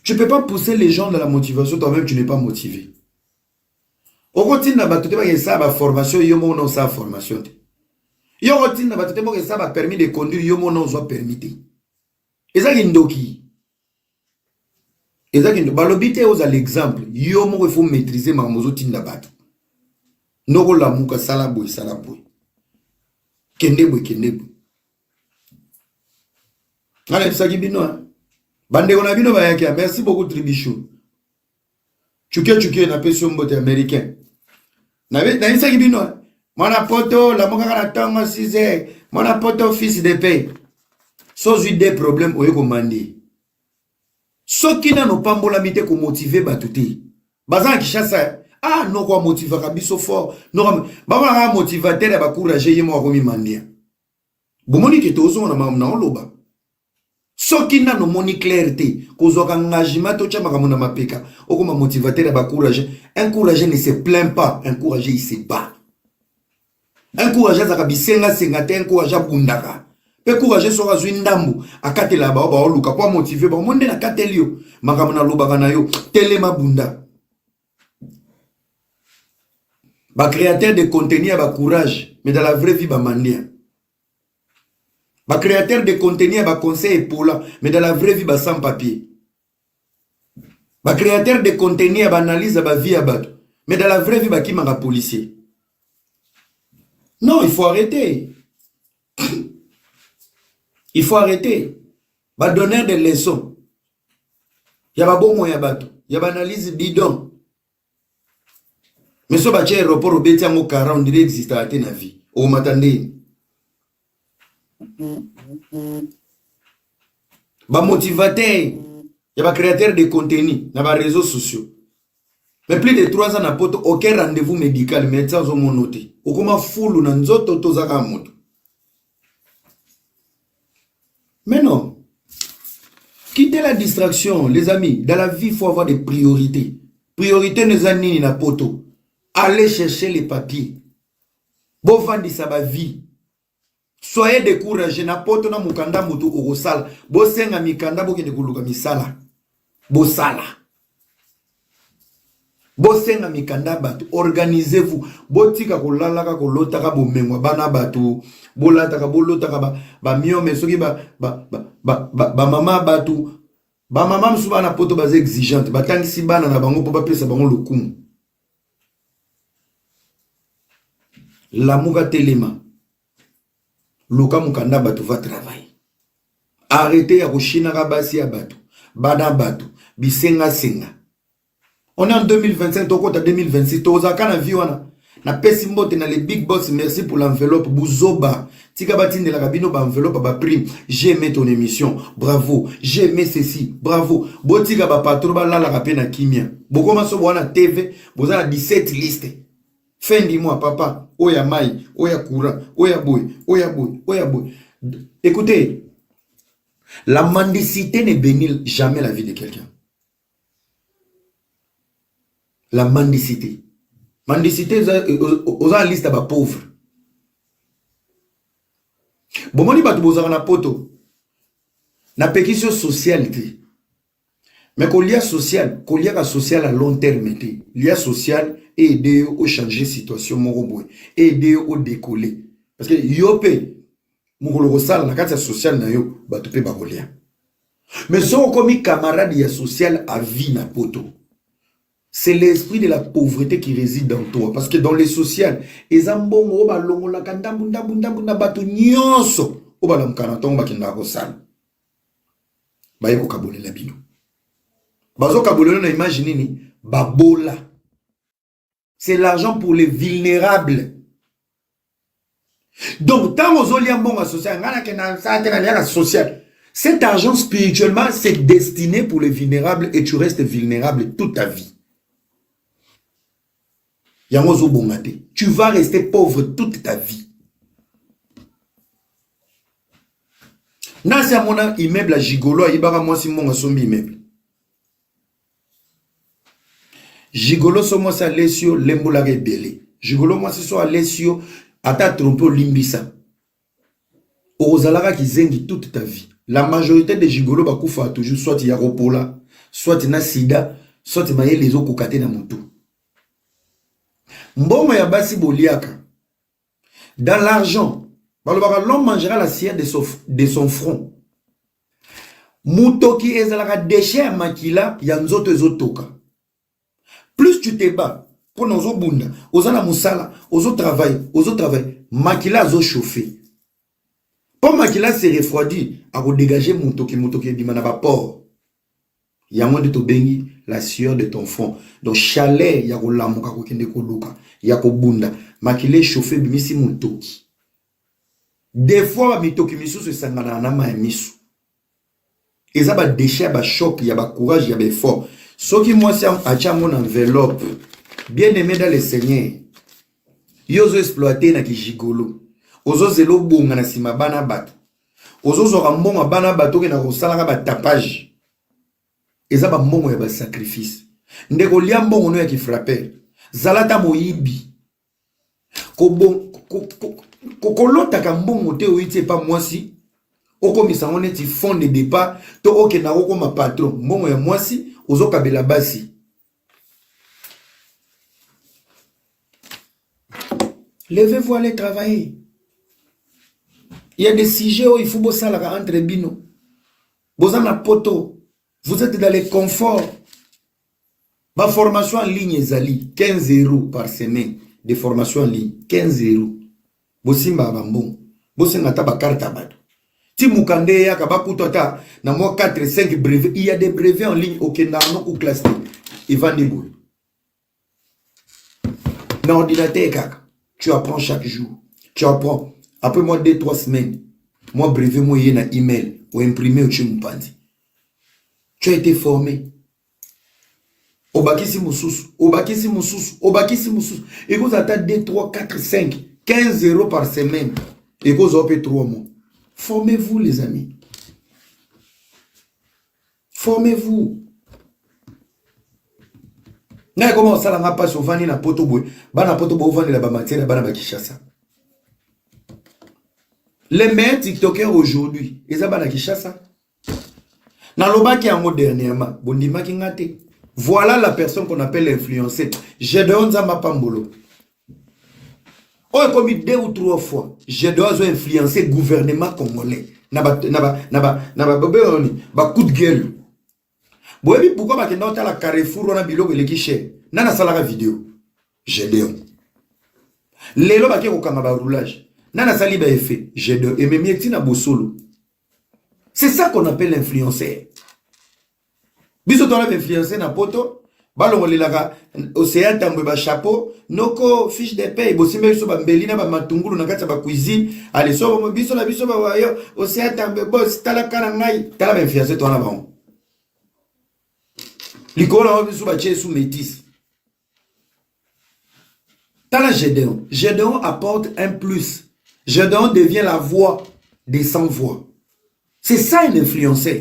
Tu ne peux pas pousser les gens dans la motivation, toi-même tu n'es pas motivé. Au continue de ça ba formation, yomo non sa formation. Yo continue de ça ba permis de conduire, yomo non soit permis. Et ça qui et ça qui balobité aux l'exemple, yomo il faut maîtriser ma mozo tinda bato. Noko la muka salaboy. Kendebo. Allez, ça qui bino. Bande on a bino ba yaki. Merci beaucoup Tribichou. Chuke na peso mbote américain. Na ça qui bino. Mona poto la moka na tongo 6 Mona poto fils de paix. Sans des problèmes oye komandi. Soki na no pambola mite ko motiver batuti. Bazan ki chassa. Ah, non, quoi motiver Kabiso fort. Non, bah, motivateur, bah, courager, yé, moi, comme mandia. Bon, moni, qui est aux on a mam na loba. So qui n'a no moni clarté, cause au engagement, to chama kamuna mapeka. O comme motivateur, bah, courager. Encourager ne se plaint pas. Encourager, il se bat. Encourager, ça kabi senga, encourager, bundaka. Pe courager, so razu indambu. Akate la ba, o luka, pour motiver, bah, monde na katelio. Makamuna loba kanayo, telema bunda. Ba créateur de contenu a ba courage, mais dans la vraie vie ba mandia. Ba créateur de contenu a ba conseil épaulant, mais dans la vraie vie ba sans papier. Ba créateur de contenu a ba analyse a ba vie a bato, mais dans la vraie vie ba qui m'a policier. Non, il faut arrêter. Il faut arrêter. Ba donner des leçons. Ya ba bon moyen bato, ya ba analyse bidon. Mais ce bâti aéroport au béti en 40 dirait existe à la vie. Au m'attendez. Ba motivateur, y a ba créateur de contenu dans les réseaux sociaux. Mais plus de 3 ans n'a pas aucun rendez-vous médical médecin au mon noté. Au comment foule ou nzoto tozaka moto. Mais non. Quittez la distraction, les amis. Dans la vie, il faut avoir des priorités. Priorité ne zanini na poto. Allez chercher les papiers. Bon vandi sa ba vie. Soyez découragés. Na poto na mukanda mutu okosala. Bo senga mikanda bo kende kuluka misala. Bo sala. Bo senga mikanda batu. Organisez-vous. Bo tika kolalaka kolotaka bo mengwa bana batu. Bo lataka bo lotaka ba miome soki ba mama batu. Ba mama msuba na poto baze exigeante. Ba tangisi bana na bango po ba pesa bango lokumu. La mouga telema. Loka mukanda batu va travailler. Arrêtez ya kushina kabasi ya batu. Bada batu. Bisenga senga. On est en 2025, toko ta 2026. Toza kana viwana. Na pesi mbote na les big boss. Merci pour l'enveloppe. Bouzoba. Tika batine la kabino ba enveloppe ba prime. J'ai aimé ton émission. Bravo. J'ai aimé ceci. Bravo. Botika ba patro ba la kapena kimia. Bokoma so wana TV. Boza na 17 listes. Fin du mois, papa, oya mai, oya courant, oya boy. Écoutez, la mendicité ne bénit jamais la vie de quelqu'un. La mendicité. Mendicité, aux en liste à pauvre. Bon, moi, je vais vous na poto. Na pétition sociale. Mais qu'on lien social, à long terme, lien social et aider au changer situation moroboy, aider au décoller. Parce que yopé, mokolo sala na kati social na yo, ba topé ba kolia. Mais son comme camarade ya social à vie na poto. C'est l'esprit de la pauvreté qui réside dans toi. Parce que dans les sociales, ezambongo ba longo la kandambunda bunda batu nyonso, o ba la mkanaton ba kinda ko sala. Ba yeko kabole la bino. Bazo kabololo na imagine ni babola. C'est l'argent pour les vulnérables. Donc tant aux oliambons social, cet argent spirituellement c'est destiné pour les vulnérables et tu restes vulnérable toute ta vie. Yango zo bongate. Tu vas rester pauvre toute ta vie. Nasi a mon immeuble à Gigolo, a ibara moi si mon sombi immeuble. Gigolo so moi sa lesio lembola rebelle. Gigolo moi si so a lesio ata trompe limbisa. Ozalaka ki zengi toute ta vie. La majorité des gigolo bakufa toujours soit ya ropola, soit na sida, soit maye les autres kokate na mutu. Mbongo ya basi boliaka. Dans l'argent, l'homme mangera la cire de son front. Mutoki ezalaka déchet makila ya nzoto ezotoka. Plus tu te bats pour nos bunda, ozana musala, ozo travail, makila zo chauffer. Pour makila se refroidi, a dégager mutoki bimana ba port. Yango de to bengi la sueur de ton front. Donc chalet ya ko lamuka ko kende ko luka, ya ko bunda, makile chauffer bimisi mutoki. Des fois mitoki misu se sangana na ma misu. Eza ba déchet ba choc, ya ba courage, ya ba effort. Ce qui moi c'est acha mon enveloppe. Bien aimé dans le Seigneur. Yozo exploité na ki gigolo. Ozo zelo bonga na sima bana bato. Ozo zora mbonga bana bato ke na kosalaka ba tapage. Eza ba mbongo ya ba sacrifice. Ndeko lia mbongo no ya ki frapper. Zalata moyibi. Kolota ka mbongo te oiti pa mwasi. Oko misango neti fond de départ. To oke na oko ma patron. Mbongo ya mwasi. Ozo kabela basi. Levez-vous, aller travailler. Il y a des sujets où il faut bosser entre bino. Bosana poto. Vous êtes dans les conforts. Ma formation en ligne est zali 15 € par semaine de formation en ligne. 15 €. Bosimba bambon. Bosinga taba karta bado. Si mukande ya kabakuto ta na moi 4 5 brevets, il y a des brevets en ligne au Kenano ou classé. Il va négocier. Dans l'ordinateur kaka. Tu apprends chaque jour. Tu apprends. Après moi 2-3 semaines. Moi brevet moi y a un email ou imprimé au chimpanzé. Tu as été formé. Obakisi mususu. Obakisi mususu. Obakisi mususu. Et vous attendez 2, 3, 4, 5, 15 € par semaine. Et vous avez 3 mois. Formez-vous les amis. Formez-vous. N'a comment ça n'a pas souvent na poto boy. Bana poto boy vendre la bamatière bana bakishasa. Les meilleurs TikTokers aujourd'hui, ils ont bana kishasa. Na loba ki yango dernièrement, bondima ki ngate. Voilà la personne qu'on appelle l'influenceur. Gédéon Zama Pambolo. Oh, comme 2 ou 3 fois, Gédéon a influencé le gouvernement congolais. Naba coup de gueule. Boyebi pourquoi ba kenda la Carrefour on a biloko le kiche. Nana salara vidéo. Gédéon. Lelo ba ke ko kanga ba roulage. Nana sali ba effet. Gédéon et même yeti na bosolo. C'est ça qu'on appelle l'influenceur. Biso to la influencer na poto, balongo lelaka océan tambo ba chapeau, noko fiche de paie, bosimbe biso ba mbelina ba matungulu na kati ba cuisine, ale so biso la biso ba wayo, océan tambo boss tala kana ngai, tala ba influencer to na ba. Likola biso ba chesu métis. Tala Gédéon. Gédéon apporte un plus. Gédéon devient la voix des sans voix. C'est ça un influenceur.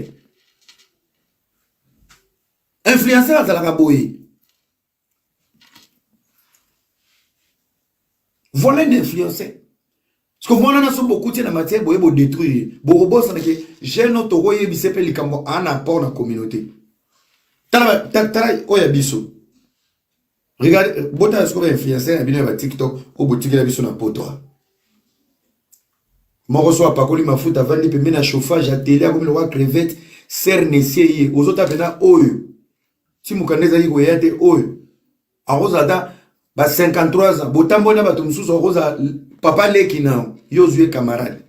Influenceur à la raboye. Voilà un influenceur. Parce que moi, on a beaucoup de matière pour détruire. Beaucoup de gens j'ai notre royaume qui s'appelle Likambo en apport dans la communauté. Oya biso. Regarde, bota ce qu'on va influencer à TikTok au boutique la biso na poto. Moi reçois pas qu'on m'a foutu avant de mettre un chauffage à télé comme le roi crevette serre nessier aux autres appena oyo. Si mukandeza yi koyate oyo. Arozada ba 53 ans, botambo na bato mususu roza papa leki na Yosué camarade.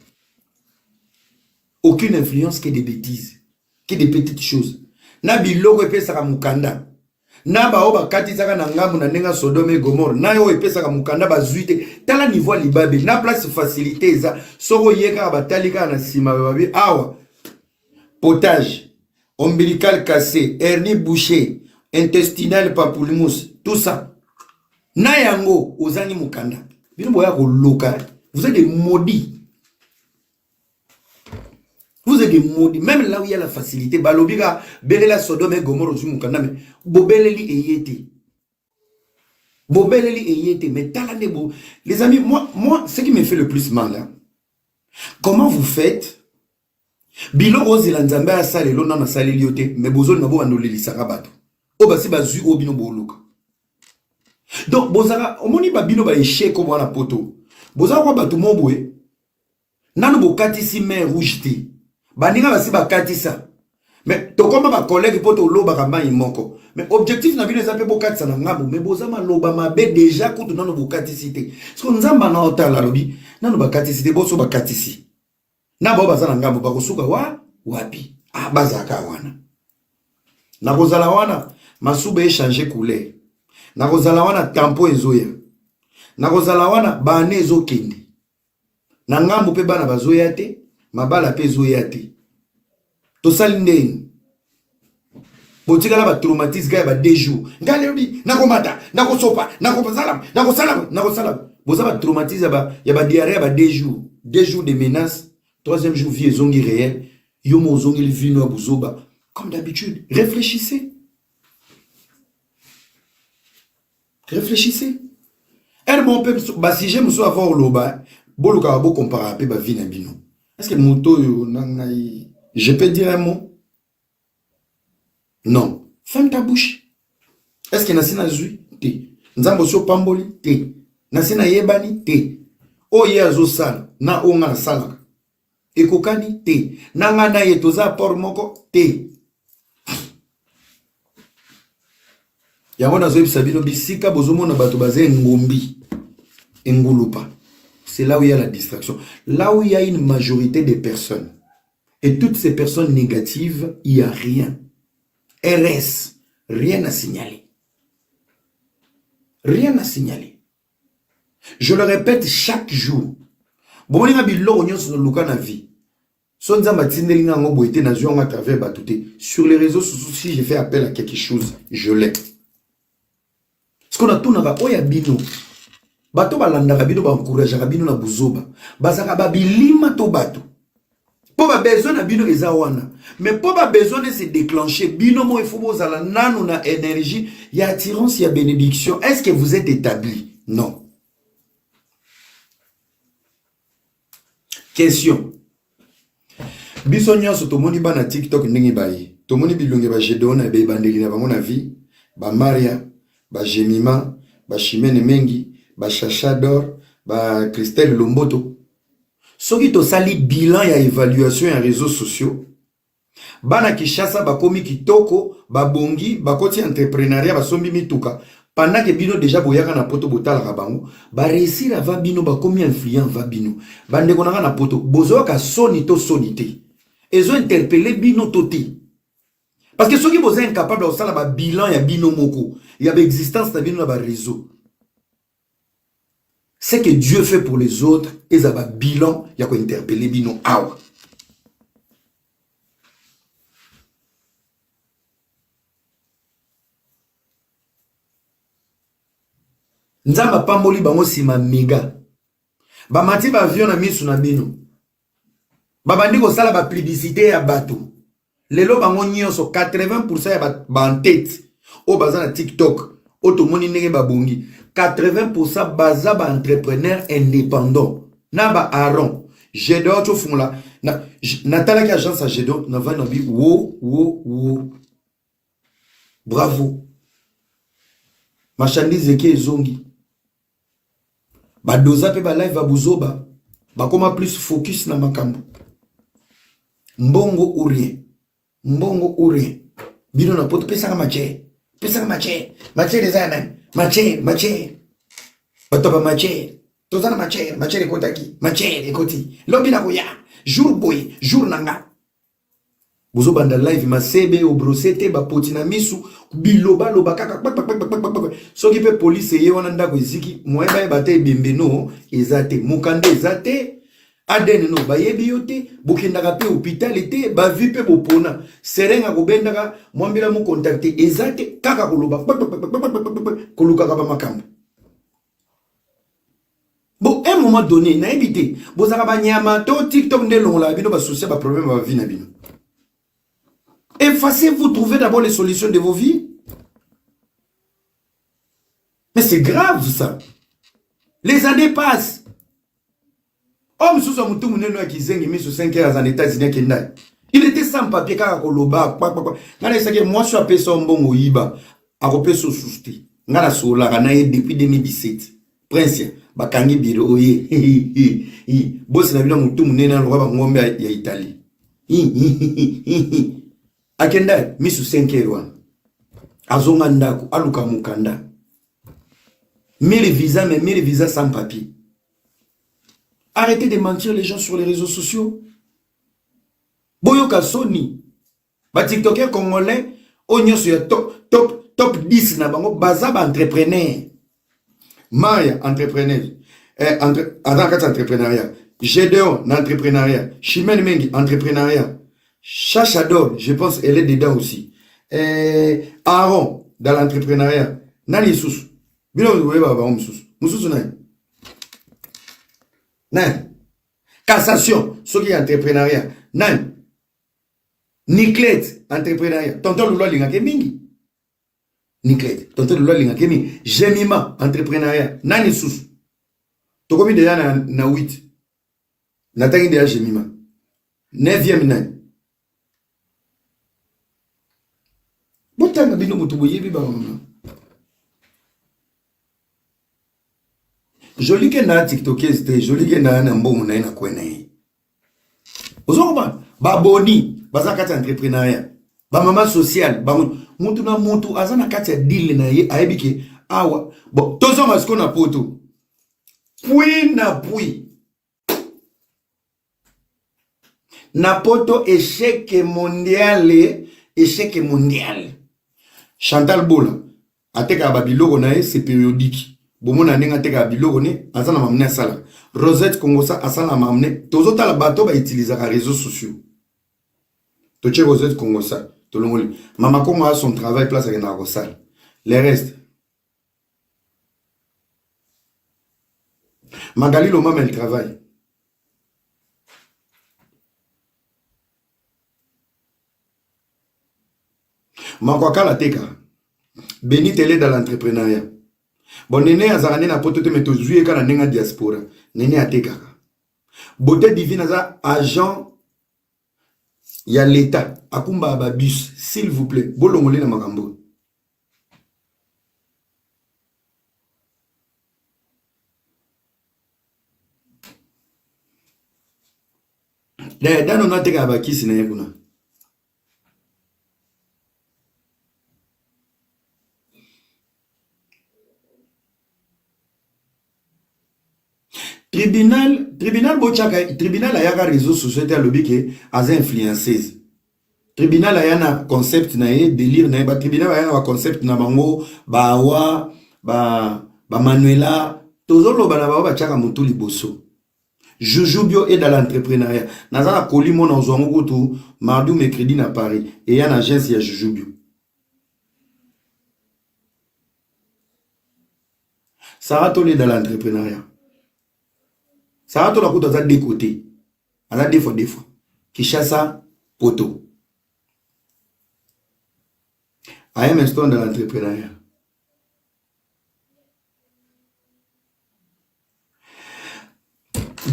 Aucune influence que des bêtises, que des petites choses. Na biloko epesa mukanda. Na ba oba kati saka na ngamu na nenga Sodome et Gomorre. Na yo epesa ka mukanda ba zuite. Tala niveau libabe. Na place facilité eza. Soko yeka ba talika na sima babi. Awa. Potage. Ombilical cassé. Hernie bouchée. Intestinal pamplemousse. Tout ça. Na yango ozangi mukanda. Bino boya ko loka. Vous êtes des maudits. Vous êtes des maudits. Même là où il y a la facilité, balobika belela Sodome et Gomorrhe ozu mukanda mais bobeleli eyete. Bobeleli eyete mais talande bo. Les amis, moi ce qui me fait le plus mal là. Comment vous faites? Bilo rose lanzambe a salé lo na salé lioté mais bozol na bo andoleli sarabato. O basi bazu o bino boluka. Donc bozara omoni ba bino ba échec ko wana poto. Bozara kwa batu mobwe. Nanu bokati si mer rouge te. Baninga basi bakati sa. Mais to koma ba collègue poto loba kamba imoko. Mais objectif na bino ezape bokati sa na ngambo mais bozama loba mabe déjà kutu nanu bokati si te. Parce que nzamba na otala lobi nanu bakati si te boso bakati si. Na ba bazana ngambo bakosuka wapi? Ah bazaka wana. Na kozala wana masube échanger couleur. Na kozala wana tampo ezoya. Na kozala wana bane ezokende. Na ngambo pe bana bazoya te, mabala pe ezoya te. To salindeni. Botika la ba traumatise gaya ba 2 jours. Ngale bi nakomata, nakosopa, nakosala. Boza ba traumatise ya ba diarrhée ba 2 jours. 2 jours de menaces, 3e jour vie ezongi réel. Yomo ozongi le vino a buzoba. Comme d'habitude, réfléchissez. Réfléchissez. Elle mon peu si j'aime so avoir loba, boluka ba comparer pe ba vie na bino. Est-ce que moto yo nangai je peux dire un mot? Non. Ferme ta bouche. Est-ce que nasina zui? Te. Nzambo so pamboli? Te. Nasina yebani? Te. O ye azo sala. Na o nga sala. Ekokani? Te. Nanga na ye toza por moko? Te. Yango na zoyebisa bino bisika bozomona bato baze ngombi. Engulupa. C'est là où il y a la distraction. Là où il y a une majorité de personnes. Et toutes ces personnes négatives, il n'y a rien. RS, rien à signaler. Rien à signaler. Je le répète chaque jour. Bon, on a bilo on sur le na vie. Sonza matindelinga ngo boité na zio à travers batouté. Sur les réseaux sociaux, si j'ai fait appel à quelque chose, je l'ai. Ce qu'on a tout na oya bino. Bato balanda bino ba encourager bino na buzoba. Bazaka ba bilima to bato. Pour ba besoin na bino eza wana. Mais pour ba besoin de se déclencher bino mo il faut bozala nanu na énergie, il y a attirance, il y a bénédiction. Est-ce que vous êtes établi? Non. Question. Biso nyonso tomoni ba na TikTok ndenge bayi. Tomoni bilonge ba jedona be bandeli na bango na vie, ba Maria, ba Jemima, ba Chimene Mengi, ba Chacha d'or, ba Christelle Lomboto. Soki to sali bilan ya évaluation ya réseaux sociaux. Bana Kishasa bakomi kitoko, babongi, bakoti entrepreneuriat, basombi mituka. Pendant que bino déjà boyaka na poto botala kabango, ba réussir à va bino bakomi influent va bino. Bande konanga na poto, bozoka soni to sonité. Ezo interpeller bino toti. Parce que ceux qui sont incapables de faire un bilan, il y a bino moko, il y a l'existence de bino na ba réseau. Ce que Dieu fait pour les autres, et ça va bilan, il y a quoi interpeller bino awa. Nzamba pamboli bango sima mega. Ba mati ba avion na misu na bino. Ba bandi ko sala ba publicité ya bato. Lelo bango nyonso 80% ya ba en tête. O baza na TikTok. O to moni ndenge ba bongi. 80% baza ba entrepreneur indépendant. Na ba Aaron. Jedor to fungla. Na tala ki agence à Jedor na va na bi wo. Bravo. Marchandise qui zongi. Ba doza pe ba live ba buzoba. Ba koma plus focus na makambo. Mbongo ou rien. Mbongo ou rien. Bino na poto pesa kama mache. Pesa kama mache. Mache design. Mache. Bato ba mache. Tozana mache. Mache le kotaki. Mache le koti. Lobi na koya. Jour boy. Jour nanga. Bozo banda live masebe o brosete ba potina misu biloba loba kaka soki pe police ye wana ndako eziki moyeba e bate bembeno ezate mukande ezate adene no bayebi yote bokendaka pe hôpital ete ba vi pe bopona serenga kobendaka mwambila mu contacter ezate kaka koloba koluka ka ba makambo Bon, à un moment donné, n'a évité. Vous avez nyama, TikTok, ne l'on la bino, souci, problème à vie, na bino. Effacez-vous, trouvez d'abord les solutions de vos vies. Mais c'est grave, ça. Les années passent. Homme sous son moutou, qui zeng, mis sur 5 heures en États-Unis, il était sans papier, car Koloba, moi, je suis appelé son bon Moïba, à repérer sur sousti. Ngala sola, depuis 2017. Prince, bakangi biro, oye, boss na bino moutou, mounena, le roi, ngombe, ya Italie. Akenda, mis sur 5 heures. Azonga ndako, aluka mukanda. 1000 visas sans papier. Arrêtez de mentir les gens sur les réseaux sociaux. Boyoka Sony. Ba TikToker congolais, onyo sur top 10 na bango bazaba entrepreneur. Maya entrepreneur. Entrepreneuriat. Gédéon entrepreneuriat. Chimène Mengi entrepreneuriat. Chachador, je pense elle est dedans aussi. Aaron dans l'entrepreneuriat. Nani sous. Bino vous ba ba mususu. Mususu nani? Nani? Cassation, ce qui est entrepreneuriat. Nani? Niclette, entrepreneuriat. Tonton Lula Lingake Mingi. Niclette, tonton Lula Lingake Mingi. Jemima, entrepreneuriat. Nani sous. Tokomi déjà na 8. Natangi déjà Jemima. 9e nani. Botanga bino mutubu yebi ba mama. Joli que na TikTok c'était joli que na mbongo na ina kwena yi. Ozoma ba boni baza kati entrepreneuriat. Ba mama social ba muntu na muntu azana kati ya deal na ye ayebike awa. Bon, tozoma siko na poto. Puis na puis. Na poto échec mondial. Chantal Bola ateka babiloko na ye c'est périodique. Bomona nenga teka biloko ne azana mamne sala. Rosette Kongosa asala mamne tozota la bato ba utiliser les réseaux sociaux. Toche Rosette Kongosa tolongoli. Mama Kongo a son travail place à na salle. Les restes. Magali Loma elle travaille. Makwaka la teka. Béni télé dans l'entrepreneuriat. Bon, nene azarane na potote meto zuye kana nenga diaspora. Nene atekaka. Beauté divine aza agent ya l'État. Akumba ababus, s'il vous plaît. Bolongole na makambo. Dano na teka abakisi na yekuna. Tribunal ayaka réseaux sociaux à lobby que as influenceuse. Tribunal ayana concept na ye délire na ye, ba tribunal ayana concept na bango ba Manuela tozolo bana ba chaka mutu liboso. Jujubio est dans l'entrepreneuriat. Nazala kolimo na zwango kutu mardi ou mercredi na Paris et y a une agence ya Jujubio. Sarah Tolé dans l'entrepreneuriat. Sarah Tolé kutu za deux côtés. On a des fois. Kishasa poto. I am instant dans l'entrepreneuriat.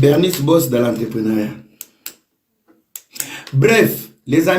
Bernice bosse dans l'entrepreneuriat. Bref, les amis.